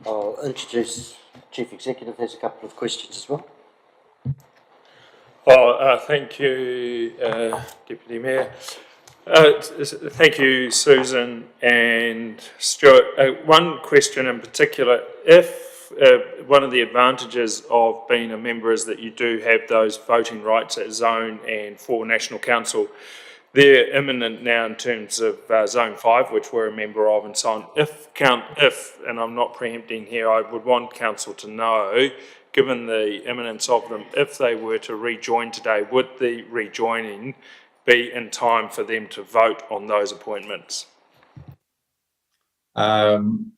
I'll introduce Chief Executive. Has a couple of questions as well. Thank you, Deputy Mayor. Thank you, Susan and Stuart. One question in particular: if one of the advantages of being a member is that you do have those voting rights at Zone and for National Council, they're imminent now in terms of Zone 5, which we're a member of, and so on. If, and I'm not preempting here, I would want Council to know, given the imminence of them, if they were to rejoin today, would the rejoining be in time for them to vote on those appointments?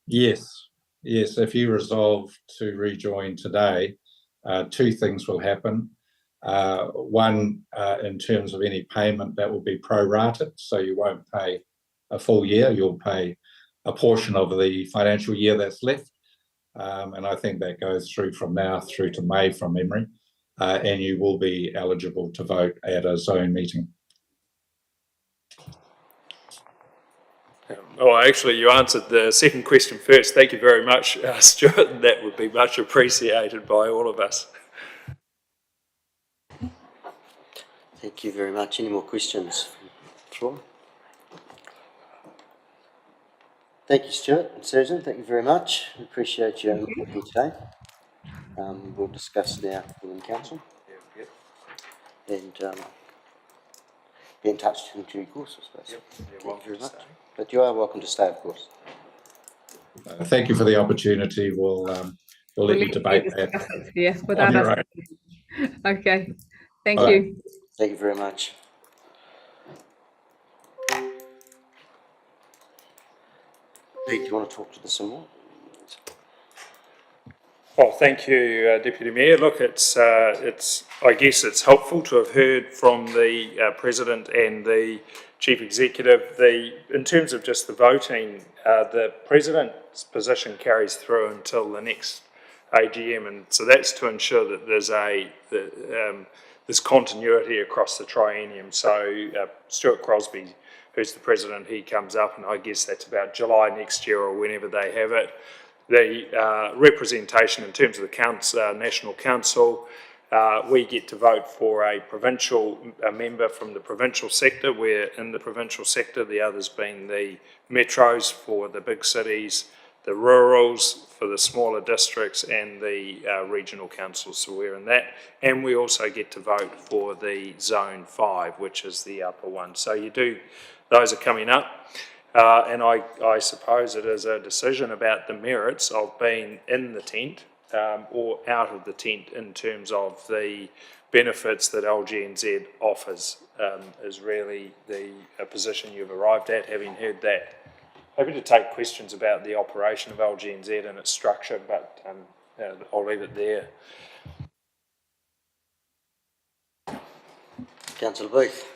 Yes. If you resolve to rejoin today, two things will happen. One, in terms of any payment, that will be prorated, so you won't pay a full year, you'll pay a portion of the financial year that's left, and I think that goes through from now through to May from memory, and you will be eligible to vote at a Zone meeting. Actually, you answered the second question first. Thank you very much, Stuart. That would be much appreciated by all of us. Thank you very much. Any more questions from the floor? Thank you, Stuart and Susan. Thank you very much. We appreciate you having here today. We'll discuss now within council. And be in touch in due course, I suppose. Thank you very much. But you are welcome to stay, of course. Thank you for the opportunity. We'll let you debate that. Yeah, without us. Okay. Thank you. Thank you very much. Pete, do you want to talk to this some more? Well, thank you, Deputy Mayor. Look, I guess it's helpful to have heard from the President and the Chief Executive. In terms of just the voting, the President's position carries through until the next AGM, and so that's to ensure that there's continuity across the triennium. So Stuart Crosby, who's the President, he comes up, and I guess that's about July next year or whenever they have it. The representation in terms of the National Council, we get to vote for a member from the provincial sector. We're in the provincial sector, the others being the metros for the big cities, the rurals for the smaller districts, and the regional councils, so we're in that. And we also get to vote for the Zone 5, which is the upper one. So those are coming up. And I suppose it is a decision about the merits of being in the tent or out of the tent in terms of the benefits that LGNZ offers, is really the position you've arrived at, having heard that. Happy to take questions about the operation of LGNZ and its structure, but I'll leave it there. Councillor Booth.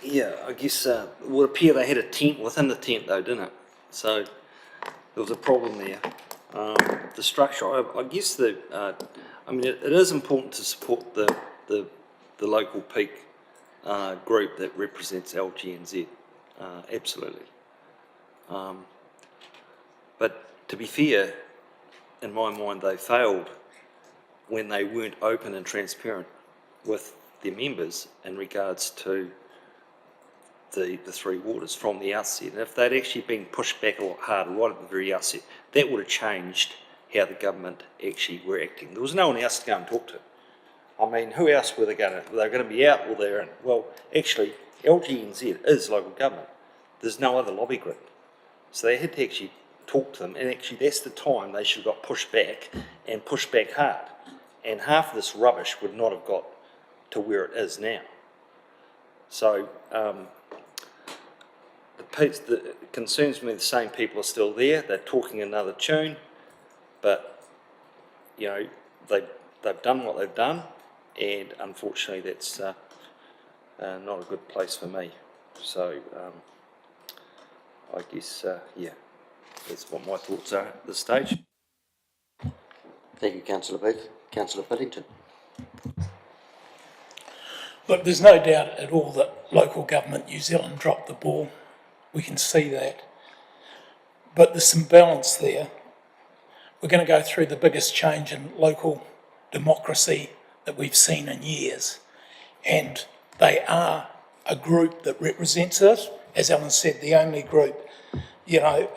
Yeah, I guess it would appear they had a tent within the tent though, didn't it? So there was a problem there. The structure, I guess I mean, it is important to support the local peak group that represents LGNZ, absolutely. But to be fair, in my mind, they failed when they weren't open and transparent with their members in regards to the three waters from the outset. And if they'd actually been pushed back a lot harder right at the very outset, that would have changed how the government actually were acting. There was no one else to go and talk to. I mean, who else were they going to? Were they going to be out or they're in? Well, actually, LGNZ is local government. There's no other lobby group. So they had to actually talk to them, and actually that's the time they should have got pushed back and pushed back hard. And half of this rubbish would not have got to where it is now. So it concerns me the same people are still there. They're talking another tune, but you know they've done what they've done, and unfortunately that's not a good place for me. So I guess yeah, that's what my thoughts are at this stage. Thank you, Councillor Booth. Councillor Whittington. Look, there's no doubt at all that local government New Zealand dropped the ball. We can see that. But there's some balance there. We're going to go through the biggest change in local democracy that we've seen in years. And they are a group that represents us. As Alan said, the only group. You know,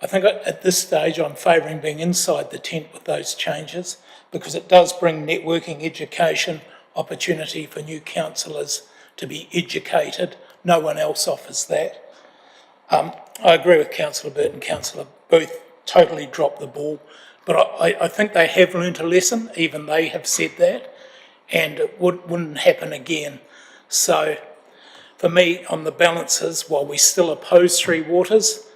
I think at this stage I'm favouring being inside the tent with those changes, because it does bring networking, education, opportunity for new councillors to be educated. No one else offers that. I agree with Councillor Burt and Councillor Booth, totally dropped the ball, but I think they have learnt a lesson, even they have said that, and it wouldn't happen again. So for me, on the balances, while we still oppose Three Waters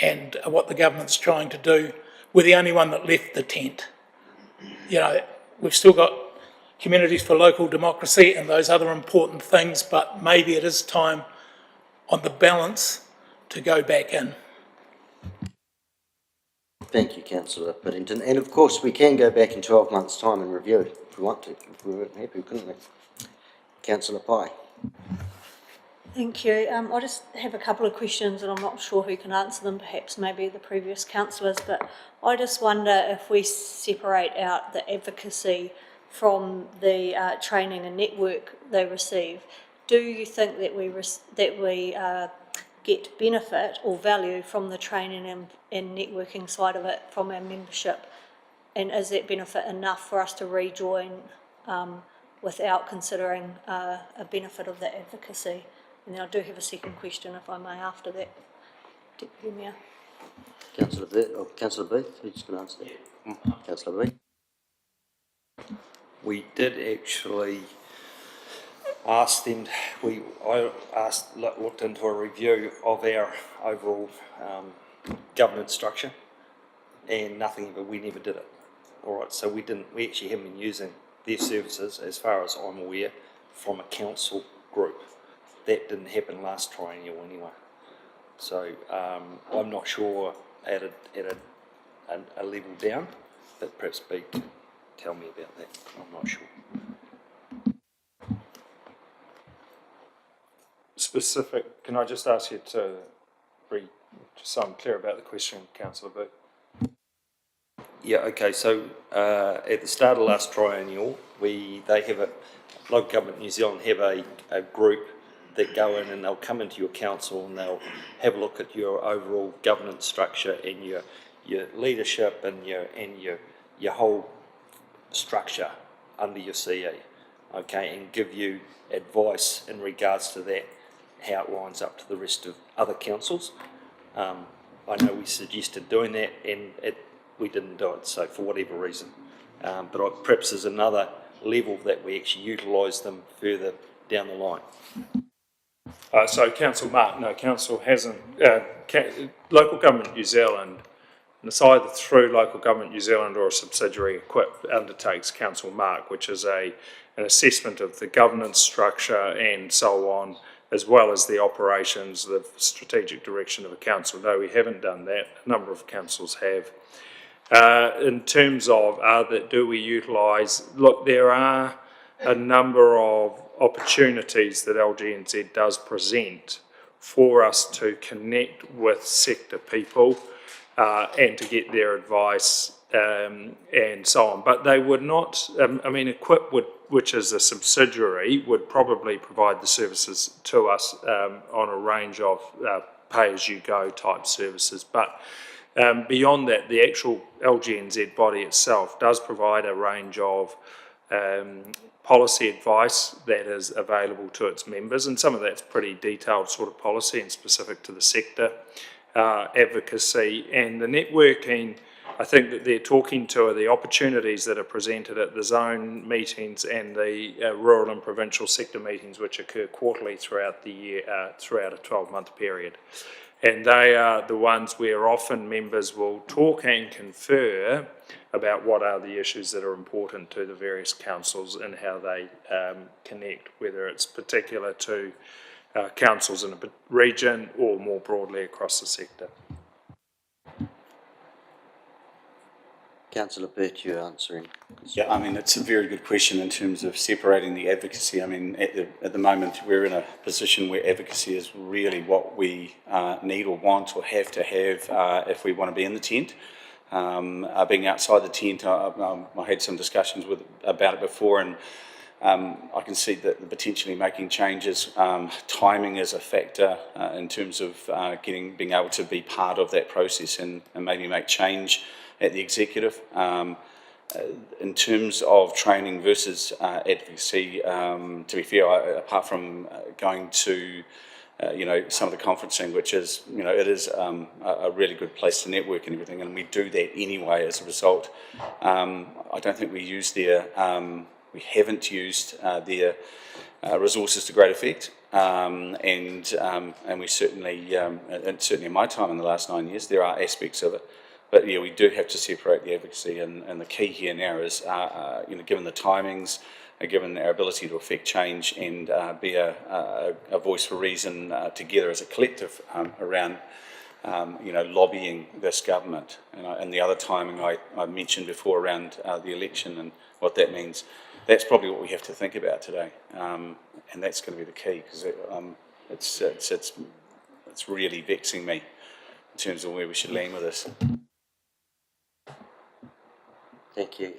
and what the government's trying to do, we're the only one that left the tent. You know, we've still got communities for local democracy and those other important things, but maybe it is time on the balance to go back in. Thank you, Councillor Whittington. And of course, we can go back in 12 months' time and review it if we want to, if we weren't happy, couldn't we? Councillor Pye. Thank you. I just have a couple of questions, and I'm not sure who can answer them, perhaps maybe the previous councillors, but I just wonder if we separate out the advocacy from the training and network they receive. Do you think that we get benefit or value from the training and networking side of it from our membership? And is that benefit enough for us to rejoin without considering a benefit of the advocacy? And then I do have a second question, if I may, after that, Deputy Mayor. Councillor Booth, who's going to answer that? Councillor Booth. We did actually ask them, looked into a review of our overall governance structure, and nothing, but we never did it. All right, so we actually haven't been using their services, as far as I'm aware, from a council group. That didn't happen last triennial anyway. So I'm not sure at a level down, but perhaps Beat can tell me about that. I'm not sure. Specific, can I just ask you to just so I'm clear about the question, Councillor Booth? Yeah, okay, so at the start of last triennial, Local Government New Zealand have a group that go in and they'll come into your council and they'll have a look at your overall governance structure and your leadership and your whole structure under your CE, okay, and give you advice in regards to that, how it lines up to the rest of other councils. I know we suggested doing that and we didn't do it, so for whatever reason. But perhaps there's another level that we actually utilise them further down the line. So Council Mark, no, Council hasn't, Local Government New Zealand, and it's either through Local Government New Zealand or a subsidiary Equip undertakes Council Mark, which is an assessment of the governance structure and so on, as well as the operations, the strategic direction of a council. No, we haven't done that. A number of councils have. In terms of do we utilise, look, there are a number of opportunities that LGNZ does present for us to connect with sector people and to get their advice and so on. But they would not, Equip which is a subsidiary, would probably provide the services to us on a range of pay-as-you-go type services. But beyond that, the actual LGNZ body itself does provide a range of policy advice that is available to its members, and some of that's pretty detailed sort of policy and specific to the sector, advocacy, and the networking. I think that they're talking to are the opportunities that are presented at the zone meetings and the rural and provincial sector meetings, which occur quarterly throughout the year, throughout a 12-month period. And they are the ones where often members will talk and confer about what are the issues that are important to the various councils and how they connect, whether it's particular to councils in a region or more broadly across the sector. Councillor Burt, you're answering. Yeah, it's a very good question in terms of separating the advocacy. At the moment, we're in a position where advocacy is really what we need or want or have to have if we want to be in the tent. Being outside the tent, I had some discussions about it before, and I can see that potentially making changes, timing is a factor in terms of being able to be part of that process and maybe make change at the executive. In terms of training versus advocacy, to be fair, apart from going to some of the conferencing, which is, it is a really good place to network and everything, and we do that anyway as a result. I don't think we haven't used their resources to great effect, and we certainly, and certainly in my time in the last 9 years, there are aspects of it. But yeah, we do have to separate the advocacy, and the key here now is, given the timings, given our ability to affect change and be a voice for reason together as a collective around, lobbying this government. And the other timing I mentioned before around the election and what that means, that's probably what we have to think about today, and that's going to be the key, because it's really vexing me in terms of where we should land with this. Thank you.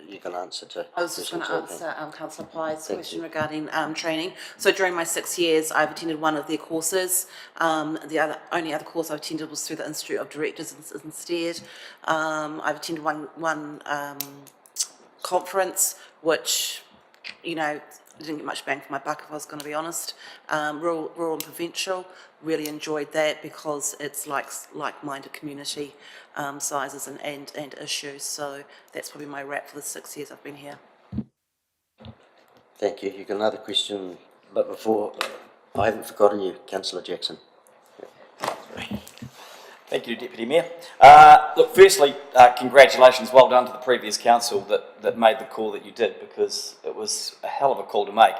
You can answer to. I was just going to answer Councillor Pye's question regarding training. So during my 6 years, I've attended one of their courses. The only other course I've attended was through the Institute of Directors instead. I've attended one conference, which, didn't get much bang for my buck, if I was going to be honest. Rural and provincial, really enjoyed that because it's like-minded community sizes and issues. So that's probably my wrap for the 6 years I've been here. Thank you. You got another question, but before, I haven't forgotten you, Councillor Jackson. Thank you, Deputy Mayor. Look, firstly, congratulations, well done to the previous council that made the call that you did, because it was a hell of a call to make.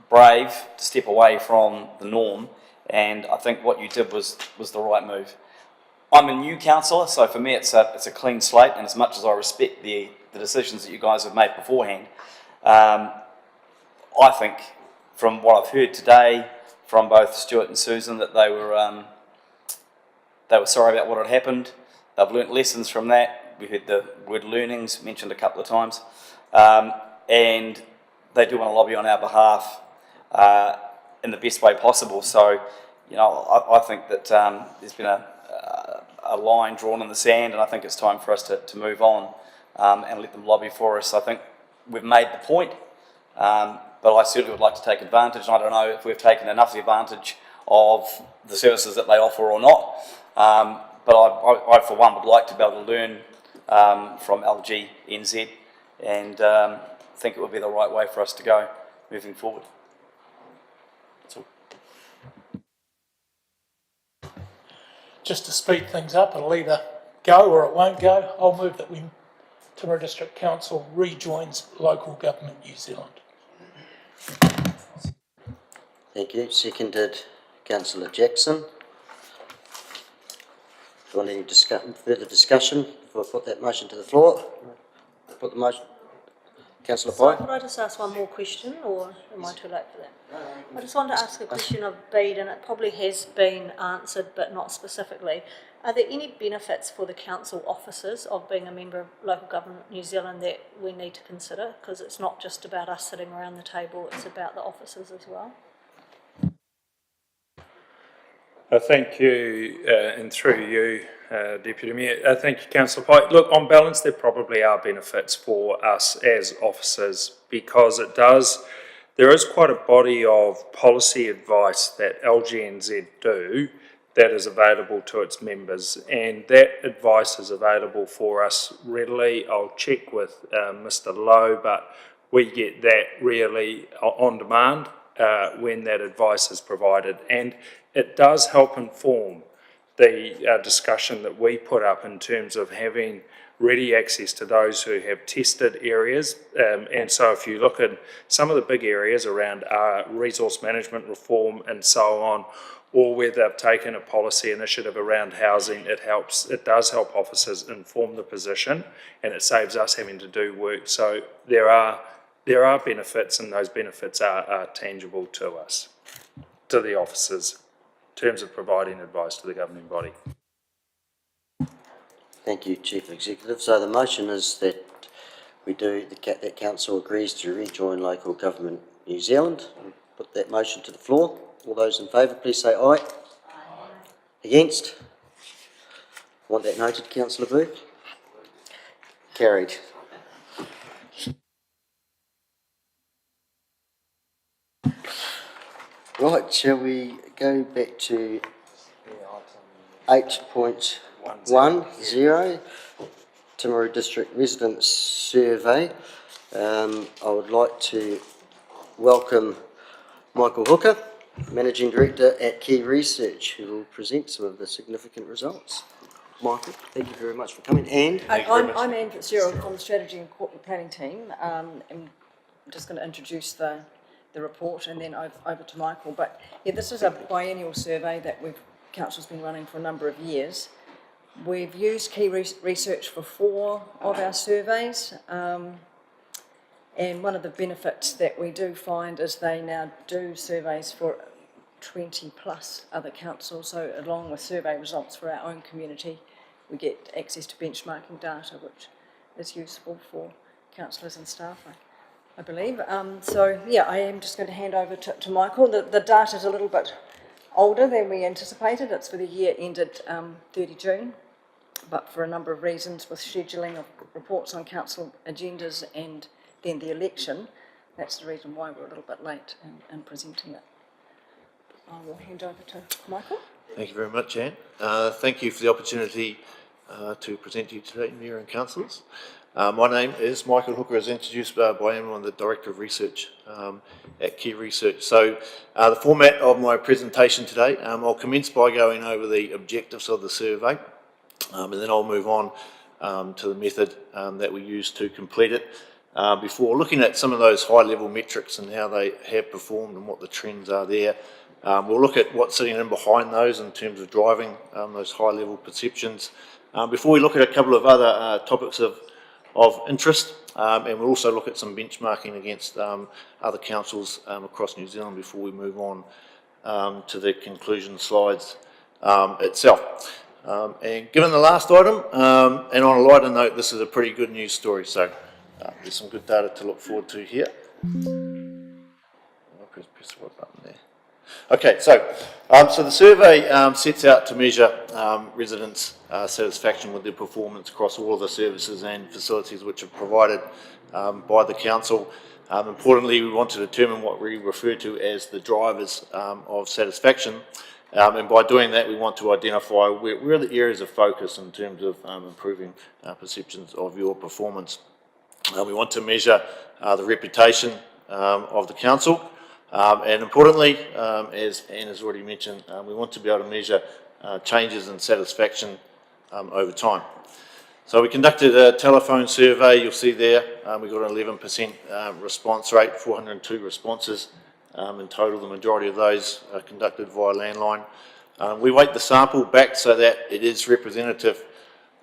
Brave to step away from the norm, and I think what you did was the right move. I'm a new councillor, so for me it's a clean slate, and as much as I respect the decisions that you guys have made beforehand, I think from what I've heard today from both Stuart and Susan that they were sorry about what had happened. They've learnt lessons from that. We heard the word learnings mentioned a couple of times, and they do want to lobby on our behalf in the best way possible. So, you know, I think that there's been a line drawn in the sand, and I think it's time for us to move on and let them lobby for us. I think we've made the point, but I certainly would like to take advantage. And I don't know if we've taken enough advantage of the services that they offer or not, but I for one would like to be able to learn from LG NZ, and think it would be the right way for us to go moving forward. That's all. Just to speed things up, it'll either go or it won't go. I'll move that Timaru District Council rejoins Local Government New Zealand. Thank you. Seconded, Councillor Jackson. Do you want any further discussion before I put that motion to the floor? Put the motion. Councillor Sorry, Pye. could I just ask one more question, or am I too late for that? I just wanted to ask a question of Bede, and it probably has been answered, but not specifically. Are there any benefits for the council officers of being a member of Local Government New Zealand that we need to consider? Because it's not just about us sitting around the table, it's about the officers as well. Thank you, and through you, Deputy Mayor. Thank you, Councillor Pike. Look, on balance, there probably are benefits for us as officers, because there is quite a body of policy advice that LGNZ do that is available to its members, and that advice is available for us readily. I'll check with Mr. Lowe, but we get that really on demand when that advice is provided, and it does help inform the discussion that we put up in terms of having ready access to those who have tested areas. And so if you look at some of the big areas around resource management reform and so on, or where they've taken a policy initiative around housing, it does help officers inform the position, and it saves us having to do work. So there are benefits, and those benefits are tangible to us, to the officers, in terms of providing advice to the governing body. Thank you, Chief Executive. So the motion is that that council agrees to rejoin Local Government New Zealand. I'll put that motion to the floor. All those in favour, please say aye. Aye. Against? Want that noted, Councillor Booth? Carried. Right, shall we go back to 8.10, Timaru District Residents Survey. I would like to welcome Michael Hooker, Managing Director at Key Research, who will present some of the significant results. Michael, thank you very much for coming. And I'm Anne Fitzgerald from the Strategy and Corporate Planning team. I'm just going to introduce the report and then over to Michael. But yeah, this is a biennial survey that Council's been running for a number of years. We've used Key Research for 4 of our surveys, and one of the benefits that we do find is they now do surveys for 20 plus other councils. So along with survey results for our own community, we get access to benchmarking data, which is useful for councillors and staff, I believe. So yeah, I am just going to hand over to Michael. The data is a little bit older than we anticipated. It's for the year ended 30 June, but for a number of reasons with scheduling of reports on council agendas and then the election, that's the reason why we're a little bit late in presenting it. I will hand over to Michael. Thank you very much, Anne. Thank you for the opportunity to present to you today, Mayor and councillors. My name is Michael Hooker, as introduced by Emma. I'm the Director of Research at Key Research. So the format of my presentation today, I'll commence by going over the objectives of the survey, and then I'll move on to the method that we use to complete it, before looking at some of those high-level metrics and how they have performed and what the trends are there. We'll look at what's sitting in behind those in terms of driving those high-level perceptions, before we look at a couple of other topics of interest, and we'll also look at some benchmarking against other councils across New Zealand before we move on to the conclusion slides itself. And given the last item, and on a lighter note, this is a pretty good news story, so there's some good data to look forward to here. I'll press the right button there. Okay, so the survey sets out to measure residents' satisfaction with their performance across all of the services and facilities which are provided by the council. Importantly, we want to determine what we refer to as the drivers of satisfaction, and by doing that we want to identify where are the areas of focus in terms of improving perceptions of your performance. We want to measure the reputation of the council. And importantly, as Anne has already mentioned, we want to be able to measure changes in satisfaction over time. So we conducted a telephone survey, you'll see there, we got an 11% response rate, 402 responses in total, the majority of those are conducted via landline. We weight the sample back so that it is representative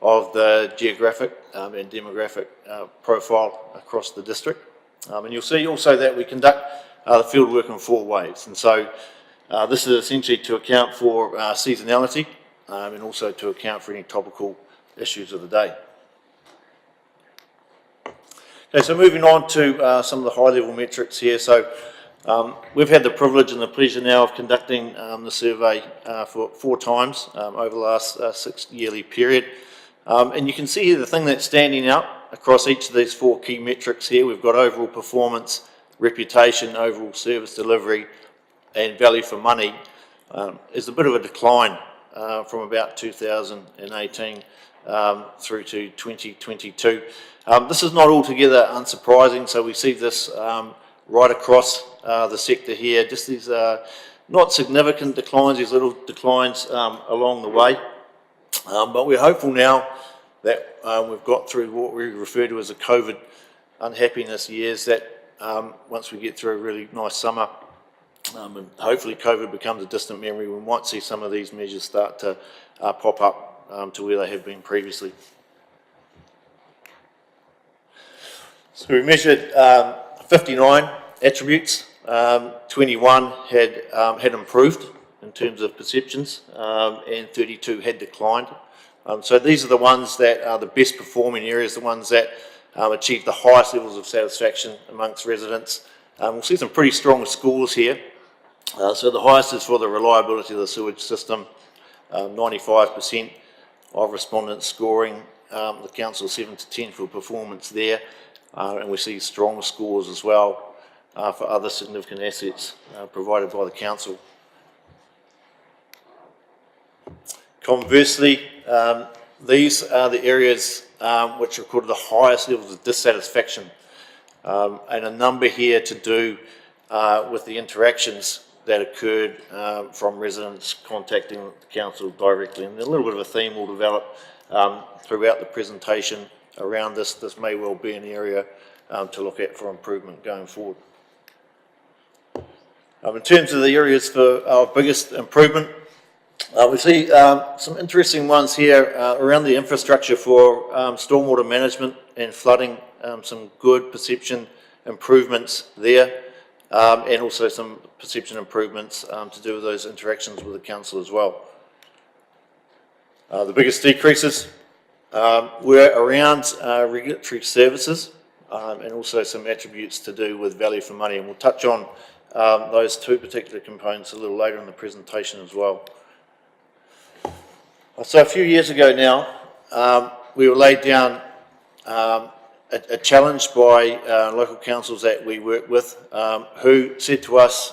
of the geographic and demographic profile across the district. And you'll see also that we conduct the field work in 4 waves, and so this is essentially to account for seasonality and also to account for any topical issues of the day. Okay, so moving on to some of the high-level metrics here. So we've had the privilege and the pleasure now of conducting the survey for 4 times over the last 6-yearly period, and you can see here the thing that's standing out across each of these 4 key metrics here. We've got overall performance, reputation, overall service delivery, and value for money is a bit of a decline from about 2018 through to 2022. This is not altogether unsurprising, so we see this right across the sector here. Just these not significant declines, these little declines along the way, but we're hopeful now that we've got through what we refer to as a COVID unhappiness years, that once we get through a really nice summer, and hopefully COVID becomes a distant memory, we might see some of these measures start to pop up to where they have been previously. So we measured 59 attributes, 21 had improved in terms of perceptions, and 32 had declined. So these are the ones that are the best performing areas, the ones that achieve the highest levels of satisfaction amongst residents. We'll see some pretty strong scores here. So the highest is for the reliability of the sewage system, 95% of respondents scoring the council 7 to 10 for performance there, and we see strong scores as well for other significant assets provided by the council. Conversely, these are the areas which recorded the highest levels of dissatisfaction, and a number here to do with the interactions that occurred from residents contacting the council directly. And a little bit of a theme will develop throughout the presentation around this. This may well be an area to look at for improvement going forward. In terms of the areas for our biggest improvement, we see some interesting ones here around the infrastructure for stormwater management and flooding, some good perception improvements there, and also some perception improvements to do with those interactions with the council as well. The biggest decreases were around regulatory services and also some attributes to do with value for money, and we'll touch on those 2 particular components a little later in the presentation as well. So a few years ago now, we were laid down a challenge by local councils that we work with, who said to us,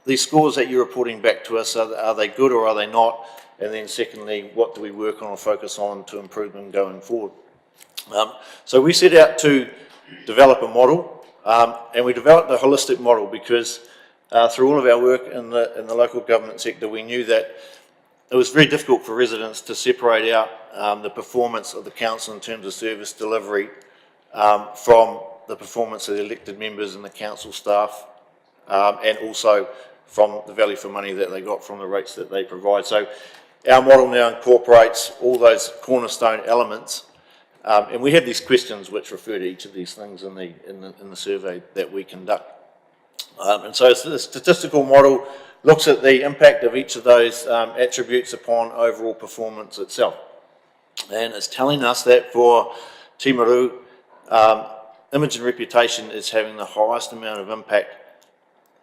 these scores that you're reporting back to us, are they good or are they not? And then secondly, what do we work on or focus on to improve them going forward? So we set out to develop a model, and we developed a holistic model because through all of our work in the local government sector, we knew that it was very difficult for residents to separate out the performance of the council in terms of service delivery from the performance of the elected members and the council staff, and also from the value for money that they got from the rates that they provide. So our model now incorporates all those cornerstone elements, and we have these questions which refer to each of these things in the survey that we conduct. And so the statistical model looks at the impact of each of those attributes upon overall performance itself. And it's telling us that for Timaru, image and reputation is having the highest amount of impact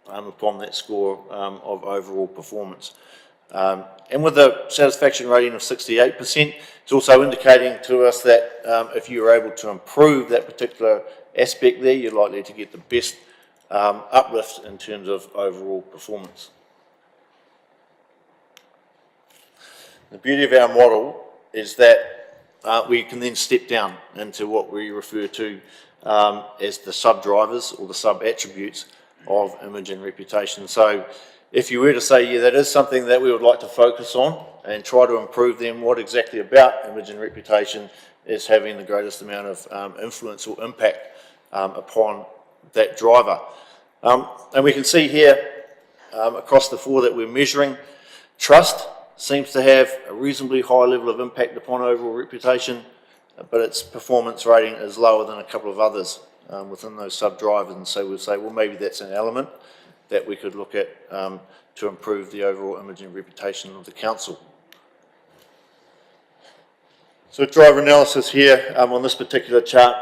upon that score of overall performance. And with a satisfaction rating of 68%, it's also indicating to us that if you're able to improve that particular aspect there, you're likely to get the best uplift in terms of overall performance. The beauty of our model is that we can then step down into what we refer to as the sub-drivers or the sub-attributes of image and reputation. So if you were to say, yeah, that is something that we would like to focus on and try to improve them, what exactly about image and reputation is having the greatest amount of influence or impact upon that driver. And we can see here across the four that we're measuring, trust seems to have a reasonably high level of impact upon overall reputation, but its performance rating is lower than a couple of others within those sub-drivers. And so we'll say, well, maybe that's an element that we could look at to improve the overall image and reputation of the council. So driver analysis here on this particular chart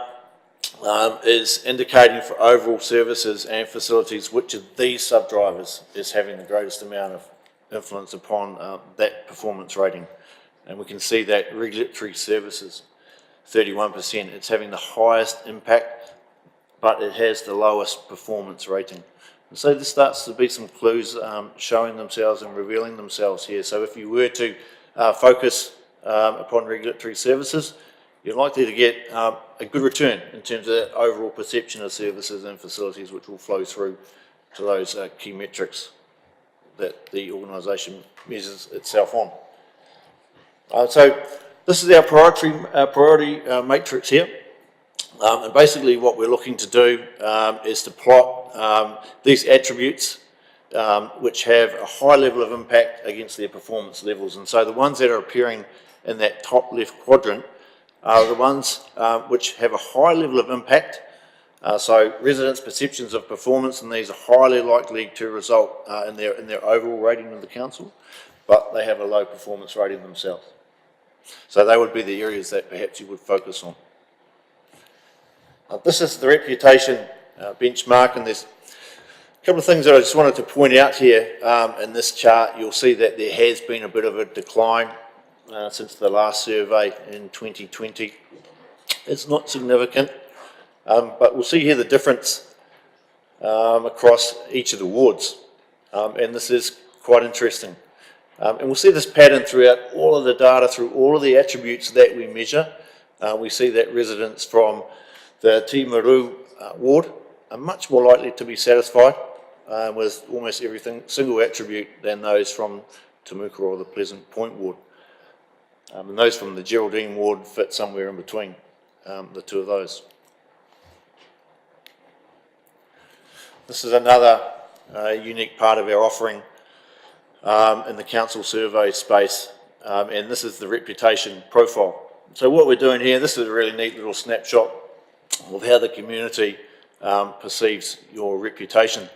is indicating for overall services and facilities which of these sub-drivers is having the greatest amount of influence upon that performance rating. And we can see that regulatory services, 31%, it's having the highest impact, but it has the lowest performance rating. And so there starts to be some clues showing themselves and revealing themselves here. So if you were to focus upon regulatory services, you're likely to get a good return in terms of that overall perception of services and facilities, which will flow through to those key metrics that the organisation measures itself on. So this is our priority matrix here. And basically what we're looking to do is to plot these attributes which have a high level of impact against their performance levels. And so the ones that are appearing in that top left quadrant are the ones which have a high level of impact. So residents' perceptions of performance, and these are highly likely to result in their overall rating of the council, but they have a low performance rating themselves. So they would be the areas that perhaps you would focus on. This is the reputation benchmark, and there's a couple of things that I just wanted to point out here in this chart. You'll see that there has been a bit of a decline since the last survey in 2020. It's not significant, but we'll see here the difference across each of the wards, and this is quite interesting. And we'll see this pattern throughout all of the data, through all of the attributes that we measure. We see that residents from the Timaru ward are much more likely to be satisfied with almost every single attribute than those from Tamukara or the Pleasant Point ward. And those from the Geraldine ward fit somewhere in between the two of those. This is another unique part of our offering in the council survey space, and this is the reputation profile. So what we're doing here, this is a really neat little snapshot of how the community perceives your reputation.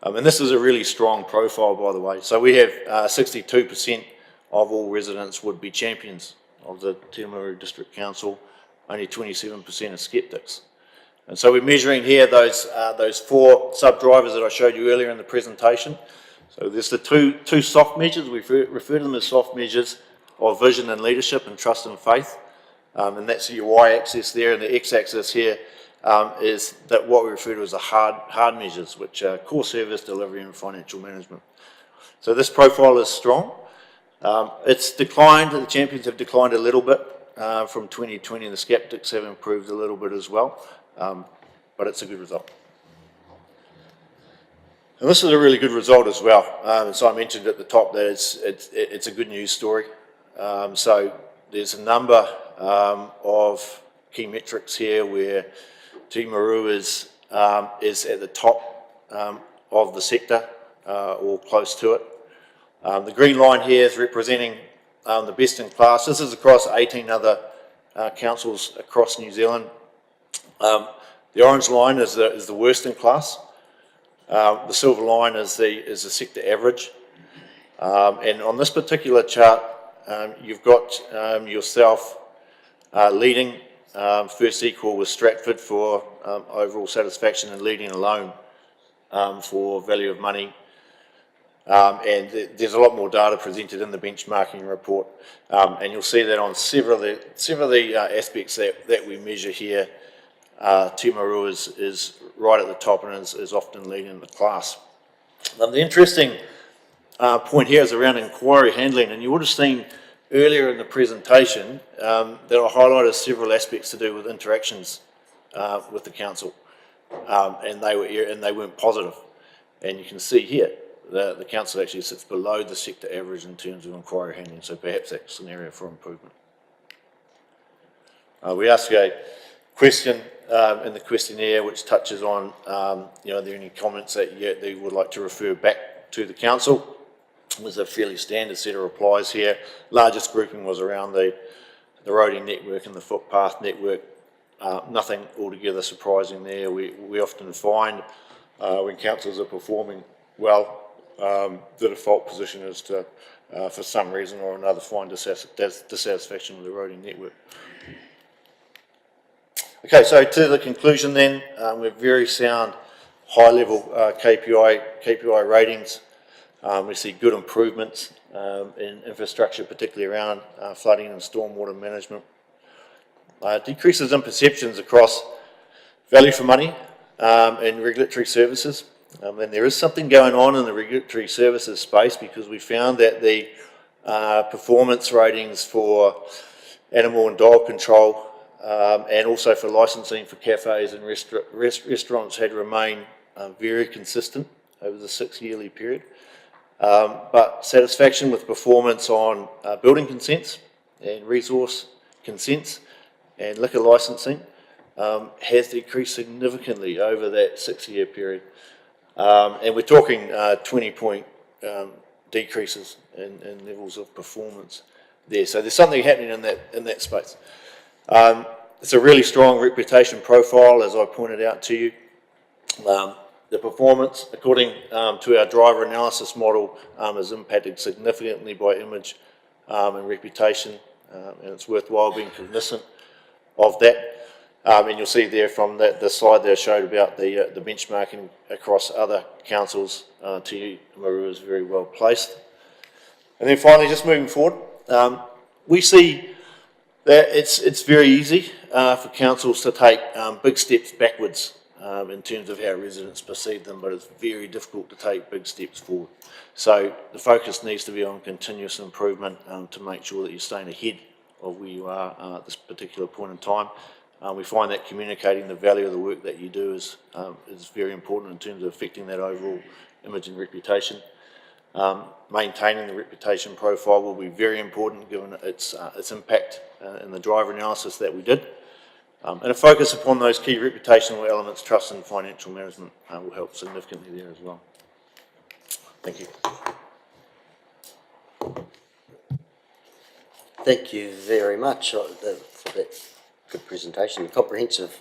And this is a really strong profile, by the way. So we have 62% of all residents would be champions of the Timaru District Council, only 27% are sceptics. And so we're measuring here those four sub-drivers that I showed you earlier in the presentation. So there's the two soft measures, we refer to them as soft measures of vision and leadership and trust and faith. And that's your y-axis there, and the x-axis here is that what we refer to as the hard measures, which are core service delivery and financial management. So this profile is strong. It's declined, the champions have declined a little bit from 2020. The skeptics have improved a little bit as well, but it's a good result. And this is a really good result as well. So I mentioned at the top that it's a good news story. So there's a number of key metrics here where Timaru is at the top of the sector or close to it. The green line here is representing the best in class. This is across 18 other councils across New Zealand. The orange line is the worst in class. The silver line is the sector average. And on this particular chart, you've got yourself leading first equal with Stratford for overall satisfaction and leading alone for value of money. And there's a lot more data presented in the benchmarking report, and you'll see that on several of the aspects that we measure here, Timaru is right at the top and is often leading the class. The interesting point here is around inquiry handling, and you would have seen earlier in the presentation that I highlighted several aspects to do with interactions with the council, and they weren't positive. And you can see here the council actually sits below the sector average in terms of inquiry handling, so perhaps that's an area for improvement. We ask a question in the questionnaire which touches on, are there any comments that you would like to refer back to the council? There's a fairly standard set of replies here. Largest grouping was around the roading network and the footpath network. Nothing altogether surprising there. We often find when councils are performing well, the default position is to, for some reason or another, find dissatisfaction with the roading network. Okay, so to the conclusion then, we have very sound, high-level KPI ratings. We see good improvements in infrastructure, particularly around flooding and stormwater management. Decreases in perceptions across value for money and regulatory services. And there is something going on in the regulatory services space, because we found that the performance ratings for animal and dog control and also for licensing for cafes and restaurants had remained very consistent over the 6-yearly period. But satisfaction with performance on building consents and resource consents and liquor licensing has decreased significantly over that 6-year period. And we're talking 20-point decreases in levels of performance there. So there's something happening in that space. It's a really strong reputation profile, as I pointed out to you. The performance, according to our driver analysis model, is impacted significantly by image and reputation, and it's worthwhile being cognizant of that. And you'll see there from the slide there showed about the benchmarking across other councils, Timaru is very well placed. And then finally, just moving forward, we see that it's very easy for councils to take big steps backwards in terms of how residents perceive them, but it's very difficult to take big steps forward. So the focus needs to be on continuous improvement to make sure that you're staying ahead of where you are at this particular point in time. We find that communicating the value of the work that you do is very important in terms of affecting that overall image and reputation. Maintaining the reputation profile will be very important given its impact in the driver analysis that we did. And a focus upon those key reputational elements, trust and financial management, will help significantly there as well. Thank you. Thank you very much for that good presentation. Comprehensive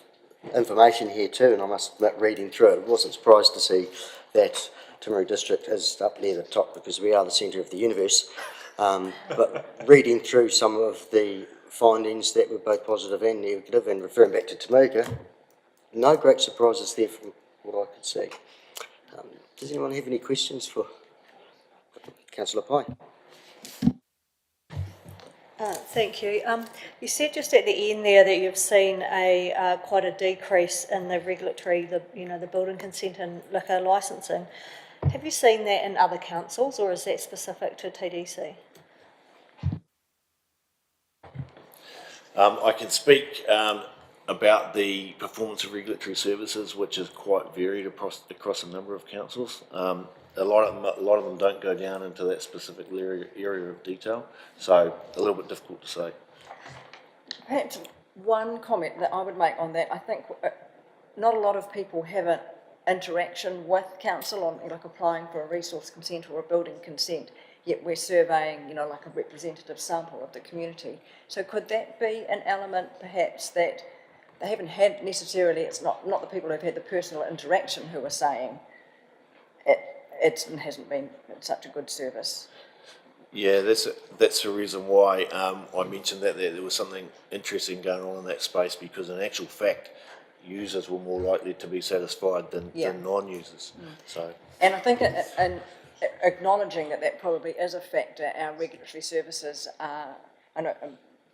information here too, and I must admit, reading through it, I wasn't surprised to see that Timaru District is up near the top because we are the centre of the universe. But reading through some of the findings that were both positive and negative, and referring back to Temuka, no great surprises there from what I could see. Does anyone have any questions for Councillor Pye? Thank you. You said just at the end there that you've seen quite a decrease in the regulatory, the building consent and liquor licensing. Have you seen that in other councils, or is that specific to TDC? I can speak about the performance of regulatory services, which is quite varied across a number of councils. A lot of them don't go down into that specific area of detail, so a little bit difficult to say. Perhaps one comment that I would make on that, I think not a lot of people have an interaction with council on like applying for a resource consent or a building consent, yet we're surveying, you know, like a representative sample of the community. So could that be an element perhaps that they haven't had necessarily, it's not the people who've had the personal interaction who are saying it hasn't been such a good service? Yeah, that's the reason why I mentioned that there was something interesting going on in that space, because in actual fact, users were more likely to be satisfied than non-users. So, and I think in acknowledging that probably is a factor, our regulatory services, I know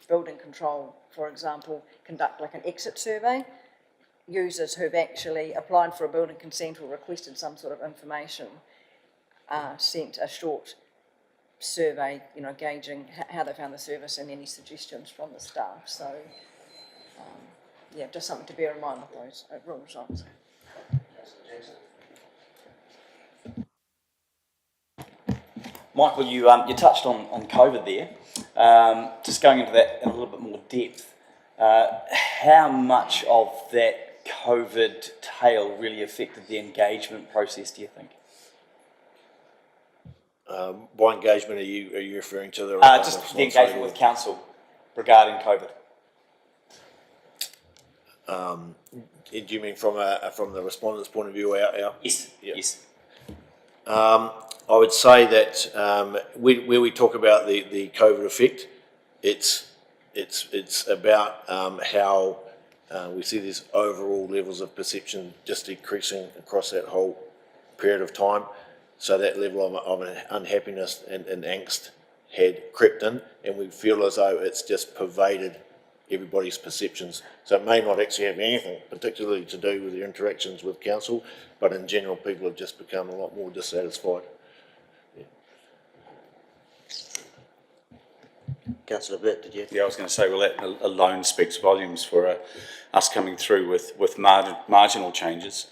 building control, for example, conduct like an exit survey. Users who've actually applied for a building consent or requested some sort of information sent a short survey, you know, gauging how they found the service and any suggestions from the staff. So, yeah, just something to bear in mind with those overall results. Michael, you touched on COVID there. Just going into that in a little bit more depth, how much of that COVID tail really affected the engagement process, do you think? by engagement, are you referring to the just the engagement with council regarding COVID? Do you mean from the respondent's point of view? Yes. Yeah. Yes. I would say that where we talk about the COVID effect, it's about how we see these overall levels of perception just decreasing across that whole period of time. So that level of unhappiness and angst had crept in, and we feel as though it's just pervaded everybody's perceptions. So it may not actually have anything particularly to do with their interactions with council, but in general people have just become a lot more dissatisfied. Councillor Burt, did you? Yeah, I was going to say, well, that alone speaks volumes for us coming through with marginal changes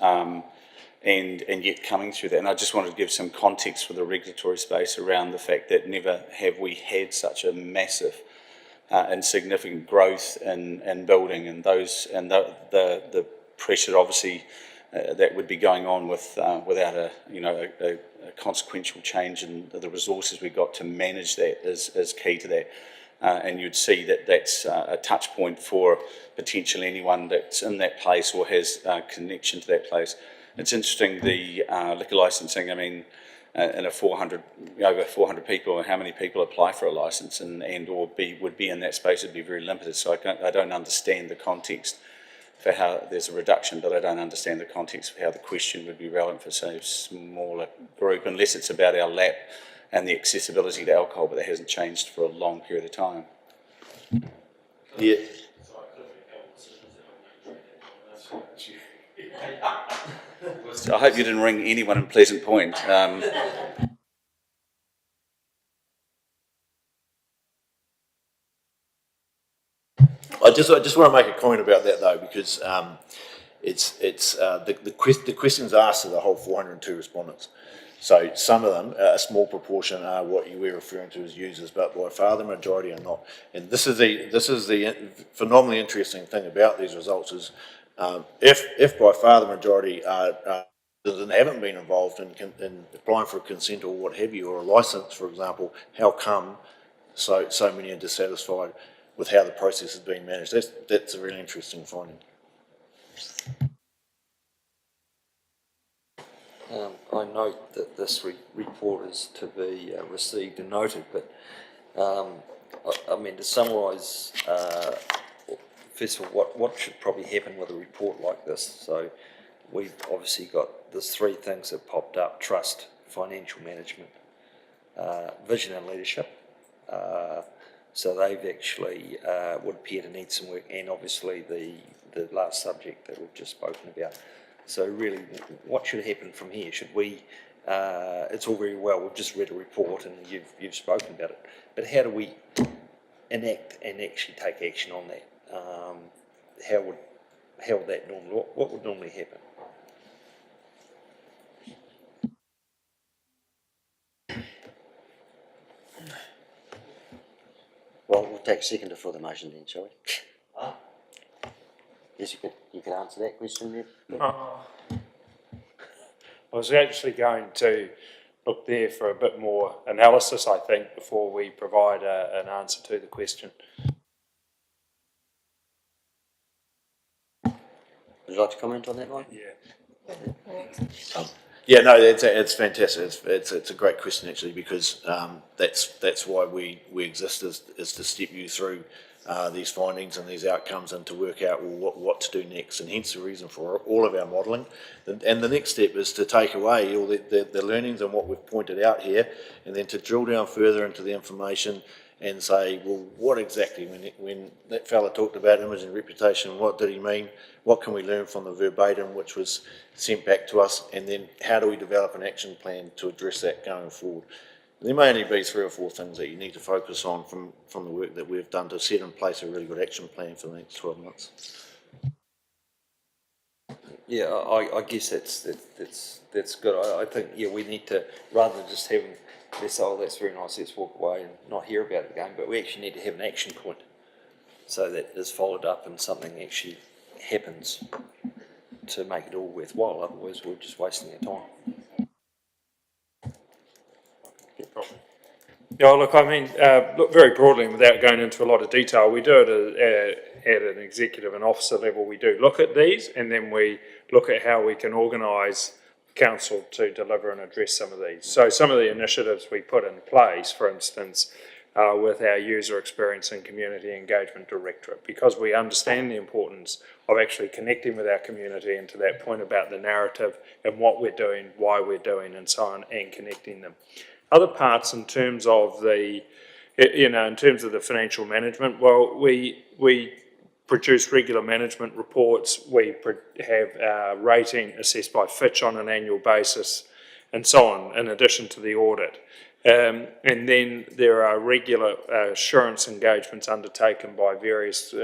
and yet coming through that. And I just wanted to give some context for the regulatory space around the fact that never have we had such a massive and significant growth in building and the pressure obviously that would be going on without a consequential change in the resources we got to manage that is key to that. And you'd see that that's a touch point for potentially anyone that's in that place or has connection to that place. It's interesting, the liquor licensing, I mean, in over 400 people, how many people apply for a licence and or would be in that space would be very limited. So I don't understand the context for how there's a reduction, but I don't understand the context of how the question would be relevant for so small a group, unless it's about our lap and the accessibility to alcohol, but that hasn't changed for a long period of time. Yeah. So I hope you didn't ring anyone in Pleasant Point. I just want to make a comment about that though, because the questions asked are the whole 402 respondents. So some of them, a small proportion, are what you were referring to as users, but by far the majority are not. And this is the phenomenally interesting thing about these results is if by far the majority are and haven't been involved in applying for a consent or what have you, or a licence, for example, how come so many are dissatisfied with how the process is being managed? That's a really interesting finding. I note that this report is to be received and noted, but I mean, to summarise, first of all, what should probably happen with a report like this? So we've obviously got, there's three things that popped up: trust, financial management, vision and leadership. So they've actually would appear to need some work, and obviously the last subject that we've just spoken about. So really, what should happen from here? Should we, it's all very well, we've just read a report and you've spoken about it, but how do we enact and actually take action on that, how would that normally, what would normally happen? Well, we'll take seconder for the motion then, shall we? Yes, you could answer that question then. I was actually going to look there for a bit more analysis, I think, before we provide an answer to the question. Would you like to comment on that one? Yeah. Yeah, no, it's fantastic. It's a great question actually, because that's why we exist, is to step you through these findings and these outcomes, and to work out what to do next, and hence the reason for all of our modelling. And the next step is to take away all the learnings and what we've pointed out here, and then to drill down further into the information and say, well, what exactly, when that fella talked about image and reputation, what did he mean? What can we learn from the verbatim which was sent back to us? And then how do we develop an action plan to address that going forward? And there may only be 3 or 4 things that you need to focus on from the work that we've done to set in place a really good action plan for the next 12 months. Yeah, I guess that's good. I think, yeah, we need to, rather than just having, let's say, oh, that's very nice, let's walk away and not hear about it again, but we actually need to have an action point so that is followed up and something actually happens to make it all worthwhile. Otherwise, we're just wasting our time. Yeah, look, I mean, look, very broadly, and without going into a lot of detail, we do it at an executive and officer level. We do look at these, and then we look at how we can organise council to deliver and address some of these. So some of the initiatives we put in place, for instance, with our user experience and community engagement directorate, because we understand the importance of actually connecting with our community, and to that point about the narrative and what we're doing, why we're doing, and so on, and connecting them. Other parts in terms of the, in terms of the financial management, well, we produce regular management reports. We have rating assessed by Fitch on an annual basis, and so on, in addition to the audit. And then there are regular assurance engagements undertaken by various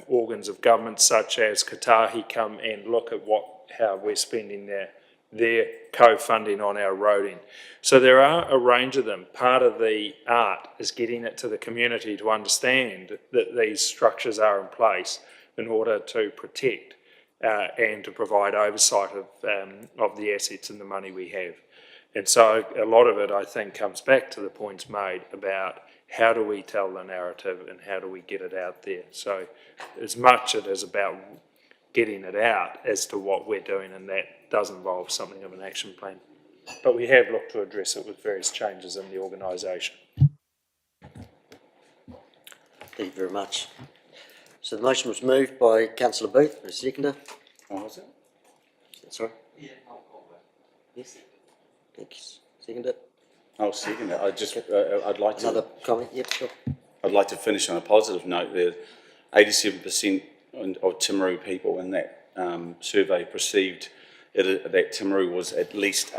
organs of government, such as Katahi, come and look at how we're spending their co-funding on our roading. So there are a range of them. Part of the art is getting it to the community to understand that these structures are in place in order to protect and to provide oversight of the assets and the money we have. And so a lot of it, I think, comes back to the points made about how do we tell the narrative and how do we get it out there. So as much it is about getting it out as to what we're doing, and that does involve something of an action plan. But we have looked to address it with various changes in the organisation. Thank you very much. So the motion was moved by Councillor Booth, the seconder. Oh, was it? Sorry? Yeah, yes. Thank you. Second it. I'll second it. I'd like to... Another comment? Yep, sure. I'd like to finish on a positive note there. 87% of Timaru people in that survey perceived that Timaru was at least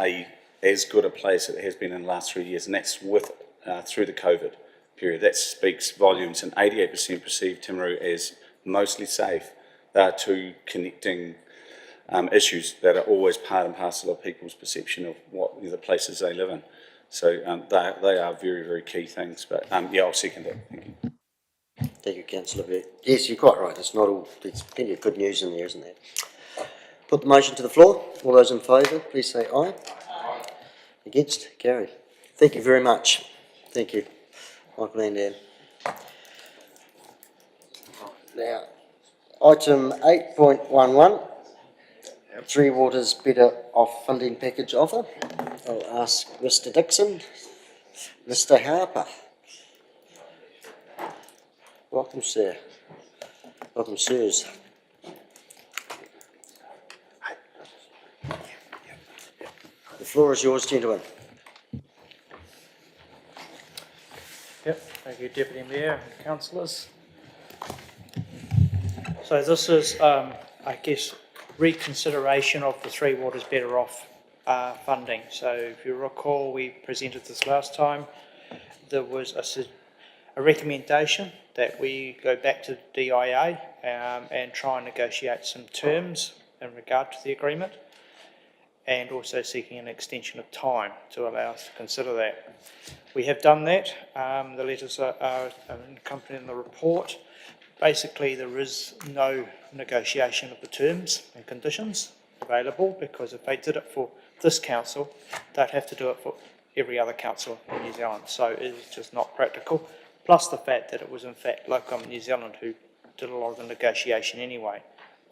as good a place as it has been in the last 3 years, and that's through the COVID period. That speaks volumes, and 88% perceived Timaru as mostly safe. There are 2 connecting issues that are always part and parcel of people's perception of what the places they live in. So they are very, very key things. But yeah, I'll second it. Thank you. Thank you, Councillor Booth. Yes, you're quite right. It's not all. There's plenty of good news in there, isn't there? Put the motion to the floor. All those in favour, please say aye. Aye. Against? Carried. Thank you very much. Thank you, Michael and Anne. Now, item 8.11. Three Waters Better Off Funding Package Offer. I'll ask Mr. Dixon, Mr. Harper. Welcome, sir. Welcome, sirs. The floor is yours, gentlemen. Yep, thank you, Deputy Mayor and councillors. So this is, I guess, reconsideration of the Three Waters Better Off funding. So if you recall, we presented this last time. There was a recommendation that we go back to DIA and try and negotiate some terms in regard to the agreement, and also seeking an extension of time to allow us to consider that. We have done that. The letters are accompanying the report. Basically, there is no negotiation of the terms and conditions available, because if they did it for this council, they'd have to do it for every other council in New Zealand. So it is just not practical. Plus the fact that it was in fact Locum New Zealand who did a lot of the negotiation anyway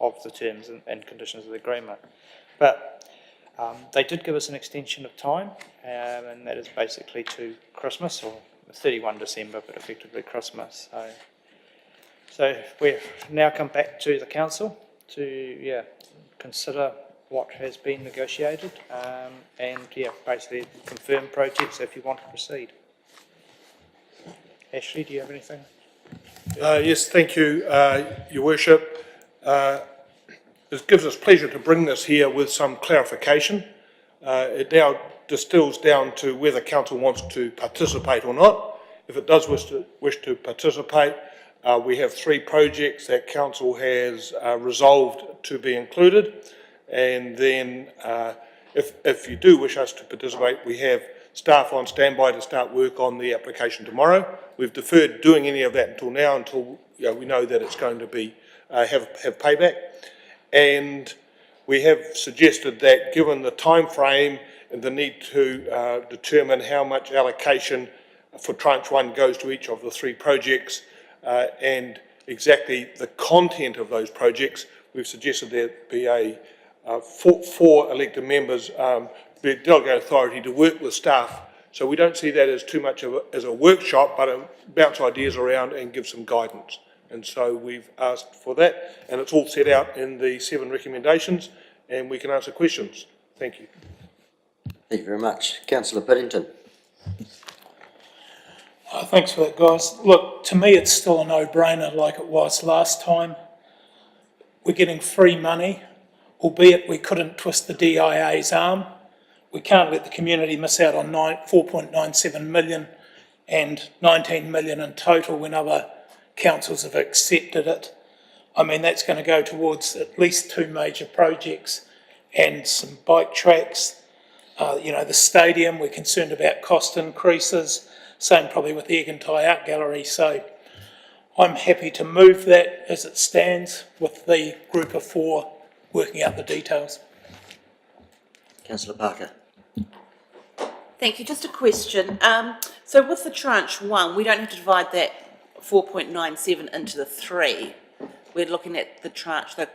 of the terms and conditions of the agreement. But they did give us an extension of time, and that is basically to Christmas, or 31 December, but effectively Christmas. So we've now come back to the council to consider what has been negotiated, and basically confirm projects if you want to proceed. Ashley, do you have anything? Yes, thank you, Your Worship. It gives us pleasure to bring this here with some clarification. It now distills down to whether council wants to participate or not. If it does wish to participate, we have 3 projects that council has resolved to be included. And then if you do wish us to participate, we have staff on standby to start work on the application tomorrow. We've deferred doing any of that until now, until we know that it's going to be have payback. And we have suggested that, given the time frame and the need to determine how much allocation for tranche 1 goes to each of the 3 projects, and exactly the content of those projects, we've suggested there be four elected members be delegated authority to work with staff. So we don't see that as too much as a workshop, but bounce ideas around and give some guidance. And so we've asked for that, and it's all set out in the 7 recommendations, and we can answer questions. Thank you. Thank you very much. Councillor Piddington. Thanks for that, guys. Look, to me, it's still a no-brainer like it was last time. We're getting free money, albeit we couldn't twist the DIA's arm. We can't let the community miss out on 4.97 million and 19 million in total when other councils have accepted it. I mean, that's going to go towards at least 2 major projects and some bike tracks. The stadium, we're concerned about cost increases. Same probably with the Eggentie Art Gallery. So I'm happy to move that as it stands, with the group of 4 working out the details. Councillor Parker. Thank you. Just a question. So with the tranche 1, we don't have to divide that 4.97 into the 3. We're looking at the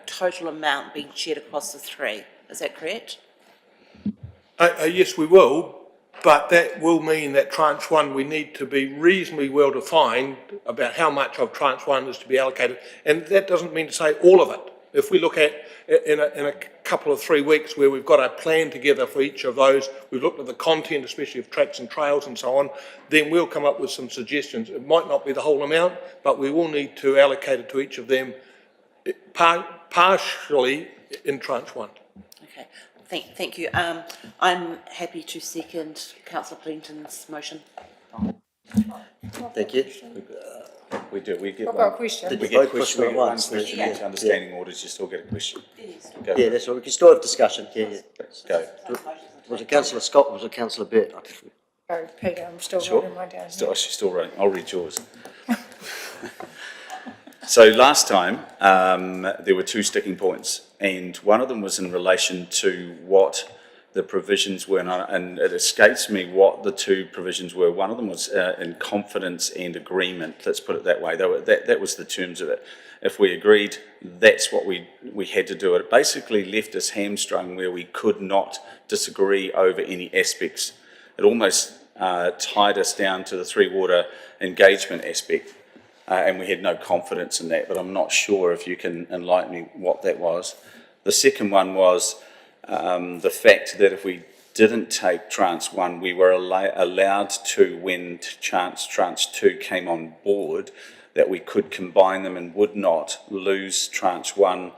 total amount being shared across the 3. Is that correct? Yes, we will, but that will mean that tranche 1, we need to be reasonably well defined about how much of tranche 1 is to be allocated, and that doesn't mean to say all of it. If we look at in a couple of 3 weeks where we've got a plan together for each of those, we've looked at the content, especially of tracks and trails and so on, then we'll come up with some suggestions. It might not be the whole amount, but we will need to allocate it to each of them partially in tranche 1. Okay. Thank you. I'm happy to second Councillor Piddington's motion. Thank you. We do. We get I've one. got a question. We Did get both questions at one once? question Yeah. into understanding orders. You still get a question. Go. Yeah, that's right. We can still have discussion. Yeah. Go. Was it Councillor Scott or was it Councillor Burt? Oh, Peter, I'm still Sure. writing mine down. She's still writing. I'll read yours. So last time there were 2 sticking points, and one of them was in relation to what the provisions were, and it escapes me what the 2 provisions were. One of them was in confidence and agreement. Let's put it that way. That was the terms of it. If we agreed, that's what we had to do. It basically left us hamstrung where we could not disagree over any aspects. It almost tied us down to the 3 water engagement aspect. And we had no confidence in that, but I'm not sure if you can enlighten me what that was. The second one was the fact that if we didn't take tranche 1, we were allowed to, when tranche 2 came on board, that we could combine them and would not lose tranche 1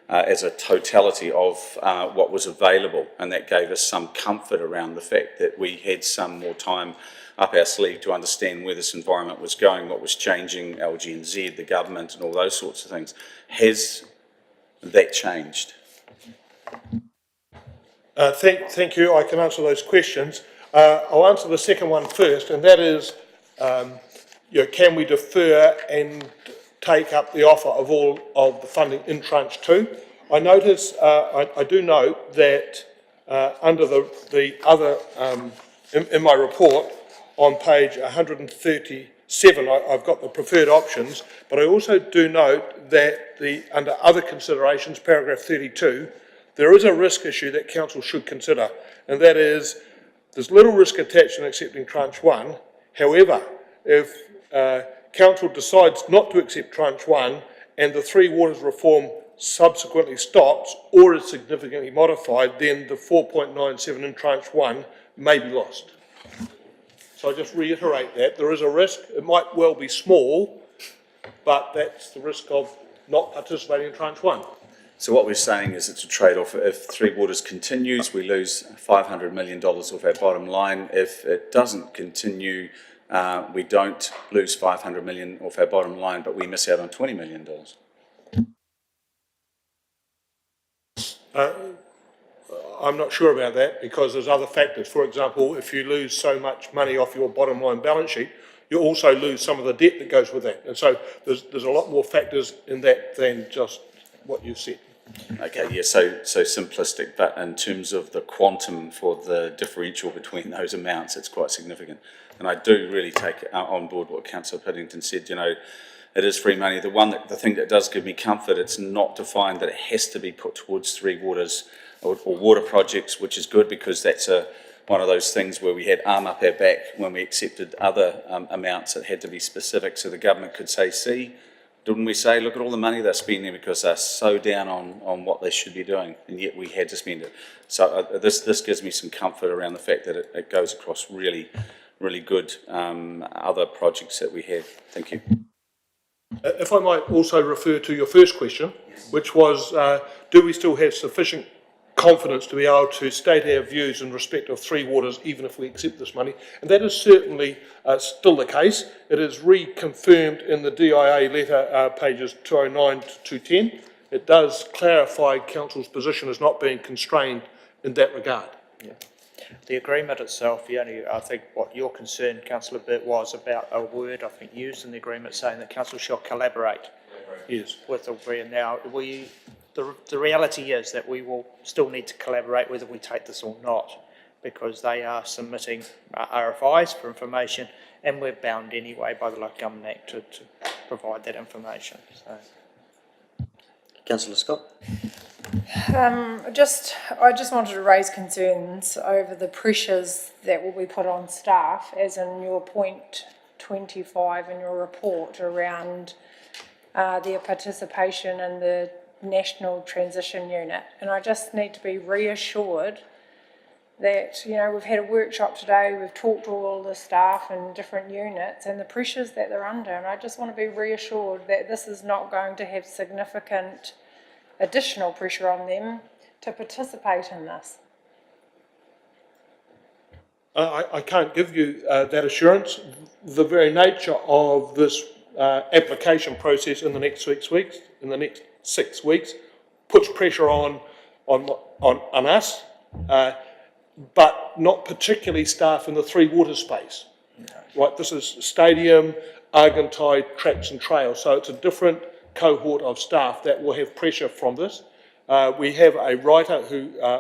as a totality of what was available. And that gave us some comfort around the fact that we had some more time up our sleeve to understand where this environment was going, what was changing, LGNZ, the government and all those sorts of things. Has that changed? Thank you. I can answer those questions. I'll answer the second one first, and that is, can we defer and take up the offer of all of the funding in tranche 2? I notice, I do note that under the other, in my report, on page 137, I've got the preferred options, but I also do note that under other considerations, paragraph 32, there is a risk issue that council should consider, and that is, there's little risk attached in accepting tranche 1. However, if council decides not to accept tranche 1 and the Three Waters reform subsequently stops or is significantly modified, then the 4.97 in tranche 1 may be lost. So I just reiterate that there is a risk. It might well be small, but that's the risk of not participating in tranche 1. So what we're saying is it's a trade-off. If Three Waters continues, we lose $500 million off our bottom line. If it doesn't continue, we don't lose $500 million off our bottom line, but we miss out on $20 million. I'm not sure about that because there's other factors. For example, if you lose so much money off your bottom line balance sheet, you also lose some of the debt that goes with that. And so there's a lot more factors in that than just what you said. Okay, yeah, so simplistic, but in terms of the quantum for the differential between those amounts, it's quite significant. And I do really take on board what Councillor Piddington said, it is free money. The thing that does give me comfort, it's not defined that it has to be put towards Three Waters or water projects, which is good because that's one of those things where we had arm up our back when we accepted other amounts that had to be specific, so the government could say, see, didn't we say, look at all the money they're spending because they're so down on what they should be doing, and yet we had to spend it. So this gives me some comfort around the fact that it goes across really, really good other projects that we have. Thank you. If I might also refer to your first question, which was, do we still have sufficient confidence to be able to state our views in respect of Three Waters, even if we accept this money? And that is certainly still the case. It is reconfirmed in the DIA letter, pages 209 to 210. It does clarify Council's position as not being constrained in that regard. Yeah. The agreement itself, I think what your concern, Councillor Burt, was about a word, I think, used in the agreement saying that Council shall collaborate with the agreement. Now, the reality is that we will still need to collaborate whether we take this or not, because they are submitting RFIs for information, and we're bound anyway by the Local Government Act to provide that information. So. Councillor Scott. I just wanted to raise concerns over the pressures that will be put on staff, as in your point 25 in your report around their participation in the National Transition Unit. And I just need to be reassured that, we've had a workshop today, we've talked to all the staff in different units and the pressures that they're under, and I just want to be reassured that this is not going to have significant additional pressure on them to participate in this. I can't give you that assurance. The very nature of this application process in the next 6 weeks, puts pressure on us, but not particularly staff in the Three Waters space. Right, this is stadium, Argentine, tracks and trails, so it's a different cohort of staff that will have pressure from this. We have a writer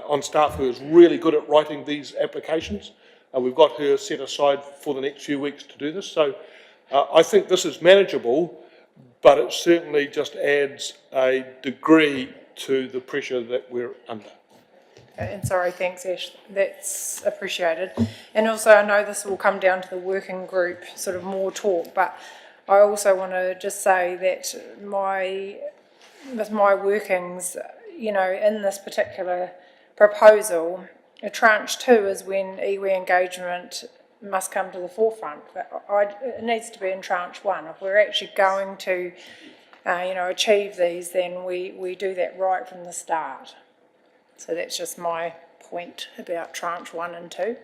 on staff who is really good at writing these applications. We've got her set aside for the next few weeks to do this. So I think this is manageable, but it certainly just adds a degree to the pressure that we're under. And sorry, thanks Ash, that's appreciated. And also I know this will come down to the working group, sort of more talk, but I also want to just say that with my workings, in this particular proposal, a tranche 2 is when iwi engagement must come to the forefront. But it needs to be in tranche 1. If we're actually going to, achieve these, then we do that right from the start. So that's just my point about tranche 1 and 2.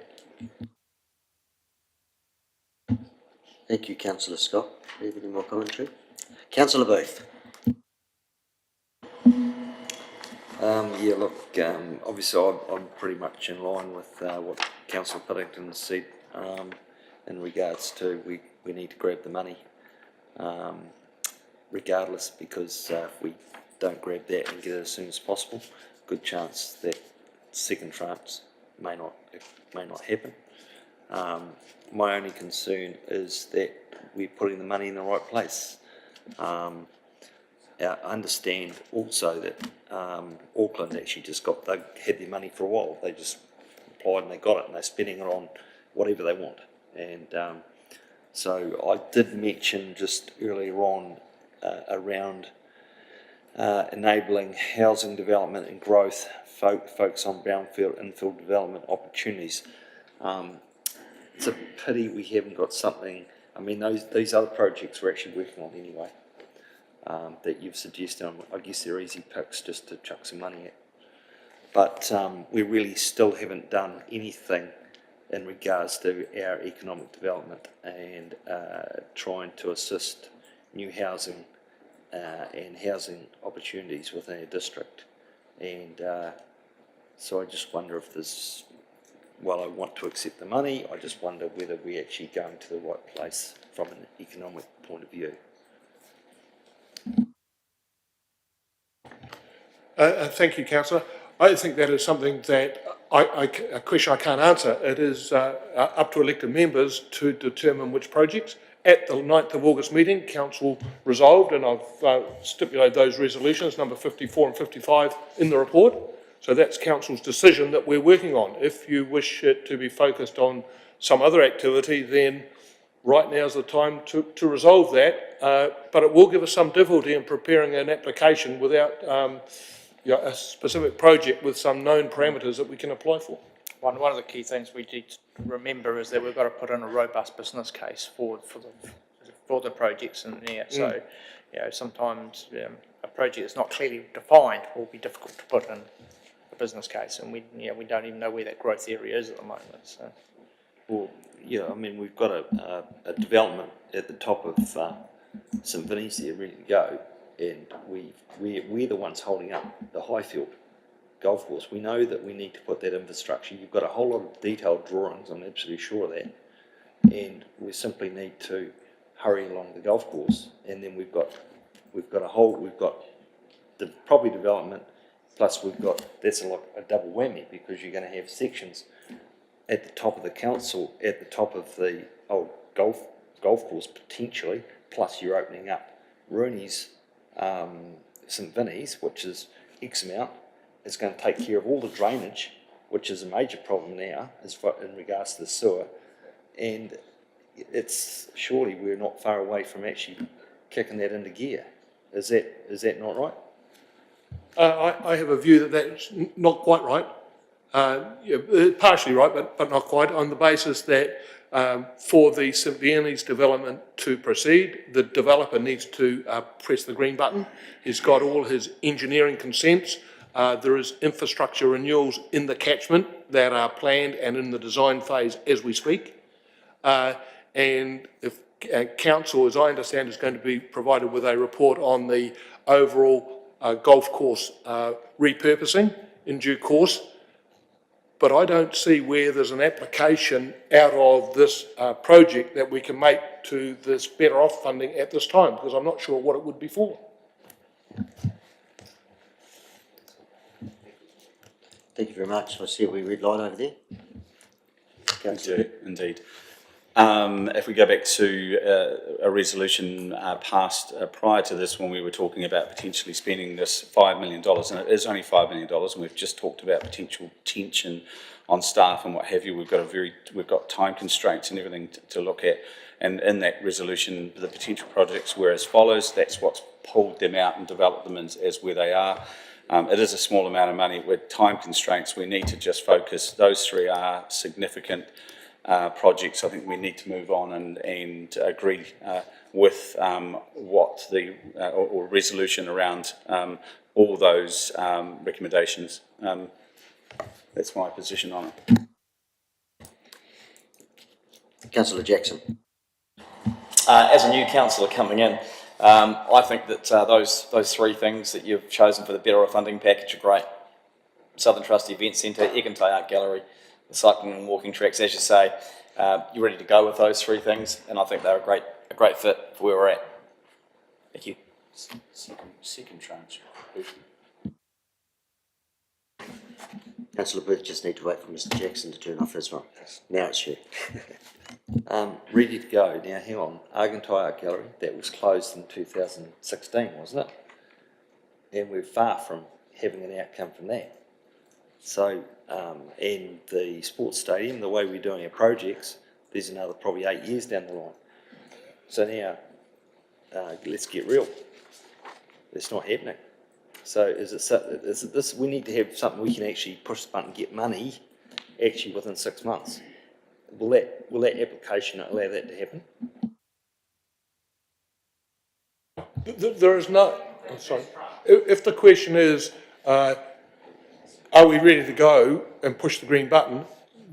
Thank you, councillor Scott. Do you have any more commentary? Councillor Booth. Yeah, look, obviously I'm pretty much in line with what Councillor Piddington said in regards to we need to grab the money regardless, because if we don't grab that and get it as soon as possible, good chance that second tranche may not happen. My only concern is that we're putting the money in the right place. I understand also that Auckland actually they had their money for a while. They just applied and they got it, and they're spending it on whatever they want. And so I did mention just earlier on around enabling housing development and growth, focus on brownfield infill development opportunities. It's a pity we haven't got something. I mean, these other projects we're actually working on anyway. That you've suggested, I guess they're easy picks just to chuck some money at. But we really still haven't done anything in regards to our economic development and trying to assist new housing and housing opportunities within our district. And so I just wonder if there's, while I want to accept the money, I just wonder whether we're actually going to the right place from an economic point of view. Thank you, councillor. I think that is something that a question I can't answer. It is up to elected members to determine which projects. At the 9th of August meeting, council resolved, and I've stipulated those resolutions, number 54 and 55, in the report. So that's council's decision that we're working on. If you wish it to be focused on some other activity, then right now is the time to resolve that. But it will give us some difficulty in preparing an application without a specific project with some known parameters that we can apply for. One of the key things we need to remember is that we've got to put in a robust business case for the projects in there. So, sometimes a project that's not clearly defined will be difficult to put in a business case, and we don't even know where that growth area is at the moment. So, well, yeah, I mean, we've got a development at the top of St Vinny's there ready to go, and we're the ones holding up the Highfield golf course. We know that we need to put that infrastructure. You've got a whole lot of detailed drawings, I'm absolutely sure of that, and we simply need to hurry along the golf course. And then we've got the property development, plus that's a double whammy, because you're going to have sections at the top of the council, at the top of the old golf course potentially, plus you're opening up Rooney's St Vinny's, which is X amount. It's going to take care of all the drainage, which is a major problem now in regards to the sewer, and surely we're not far away from actually kicking that into gear. Is that not right? I have a view that that's not quite right. Partially right, but not quite, on the basis that for the St Vianney's development to proceed, the developer needs to press the green button. He's got all his engineering consents. There is infrastructure renewals in the catchment that are planned and in the design phase as we speak. And if council, as I understand, is going to be provided with a report on the overall golf course repurposing in due course. But I don't see where there's an application out of this project that we can make to this better off funding at this time, because I'm not sure what it would be for. Thank you very much. I see a wee red light over there. Indeed. If we go back to a resolution passed prior to this, when we were talking about potentially spending this $5 million, and it is only $5 million, and we've just talked about potential tension on staff and what have you. We've got time constraints and everything to look at, and in that resolution, the potential projects were as follows. That's what's pulled them out and developed them as where they are. It is a small amount of money. With time constraints, we need to just focus. Those three are significant projects. I think we need to move on and agree with what the or resolution around all those recommendations. That's my position on it. Councillor Jackson. As a new councillor coming in, I think that those three things that you've chosen for the Better funding package are great. Southern Trust Event Centre, Egantay Art Gallery, the cycling and walking tracks, as you say, you're ready to go with those three things, and I think they're a great fit for where we're at. Thank you. Second tranche. Councillor Booth, just need to wait for Mr Jackson to turn off his one. Now it's you. Ready to go. Now, hang on. Egantay Art Gallery, that was closed in 2016, wasn't it? And we're far from having an outcome from that. So, and the sports stadium, the way we're doing our projects, there's another probably 8 years down the line. So now, let's get real. It's not happening. So is it this, we need to have something we can actually push the button and get money actually within 6 months. Will that application allow that to happen? There is no, I'm sorry. If the question is, are we ready to go and push the green button?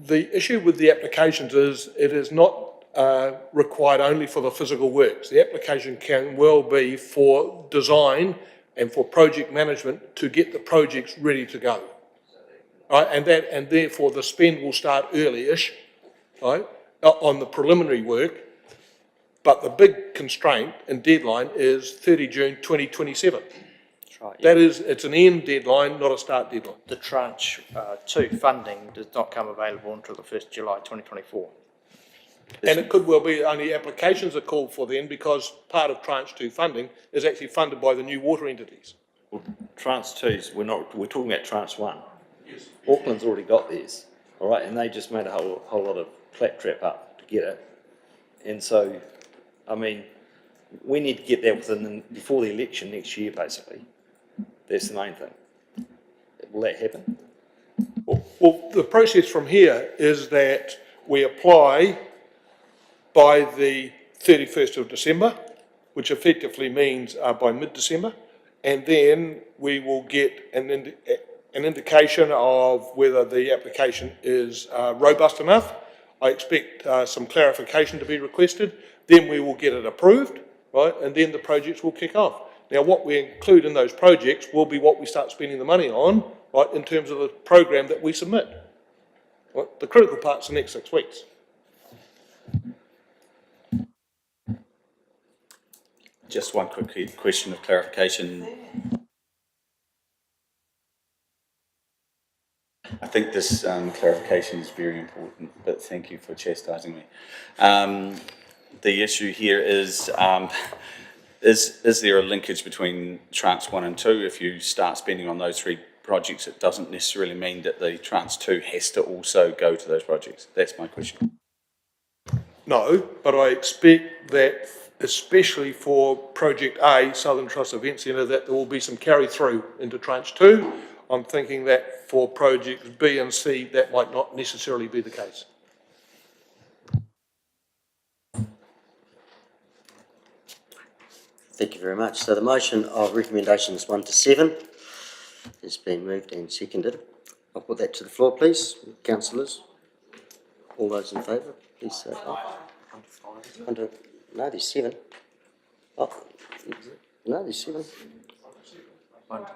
The issue with the applications is it is not required only for the physical works. The application can well be for design and for project management to get the projects ready to go. Right? And therefore the spend will start early-ish, right, on the preliminary work. But the big constraint and deadline is 30 June 2027. That's right. Yeah. That is, it's an end deadline, not a start deadline. The tranche 2 funding does not come available until the 1st July 2024. And it could well be only applications are called for then, because part of tranche 2 funding is actually funded by the new water entities. Well, tranche 2's, we're talking about tranche 1. Yes. Auckland's already got theirs, all right, and they just made a whole lot of claptrap up to get it. And so, I mean, we need to get that before the election next year, basically. That's the main thing. Will that happen? Well, the process from here is that we apply by the 31st of December, which effectively means by mid-December, and then we will get an indication of whether the application is robust enough. I expect some clarification to be requested. Then we will get it approved, right, and then the projects will kick off. Now, what we include in those projects will be what we start spending the money on, right, in terms of the program that we submit. Right? The critical part's the next 6 weeks. Just one quick question of clarification. I think this clarification is very important, but thank you for chastising me. The issue here is there a linkage between tranche 1 and 2? If you start spending on those 3 projects, it doesn't necessarily mean that the tranche 2 has to also go to those projects. That's my question. No, but I expect that, especially for Project A, Southern Trust Event Centre, that there will be some carry through into tranche 2. I'm thinking that for projects B and C, that might not necessarily be the case. Thank you very much. So the motion of recommendations 1 to 7 has been moved and seconded. I'll put that to the floor, please. Councillors, all those in favour, please say aye. No, there's 7. Oh, no, there's 7. 1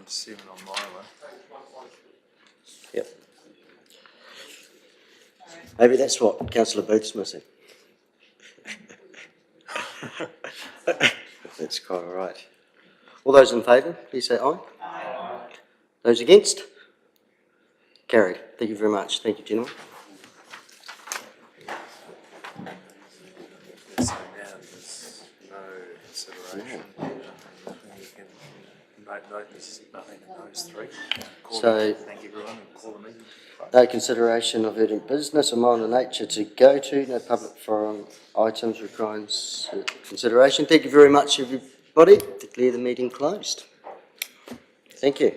to 7 on my one. Yep. Maybe that's what Councillor Booth's missing. That's quite all right. All those in favour, please say aye. Aye. Those against? Carried. Thank you very much. Thank you, gentlemen. So now there's no consideration. You can note there's nothing in those 3. So, thank everyone and call the meeting. no consideration of urgent business of minor nature to go to, no public forum items requiring consideration. Thank you very much, everybody. Declare the meeting closed. Thank you.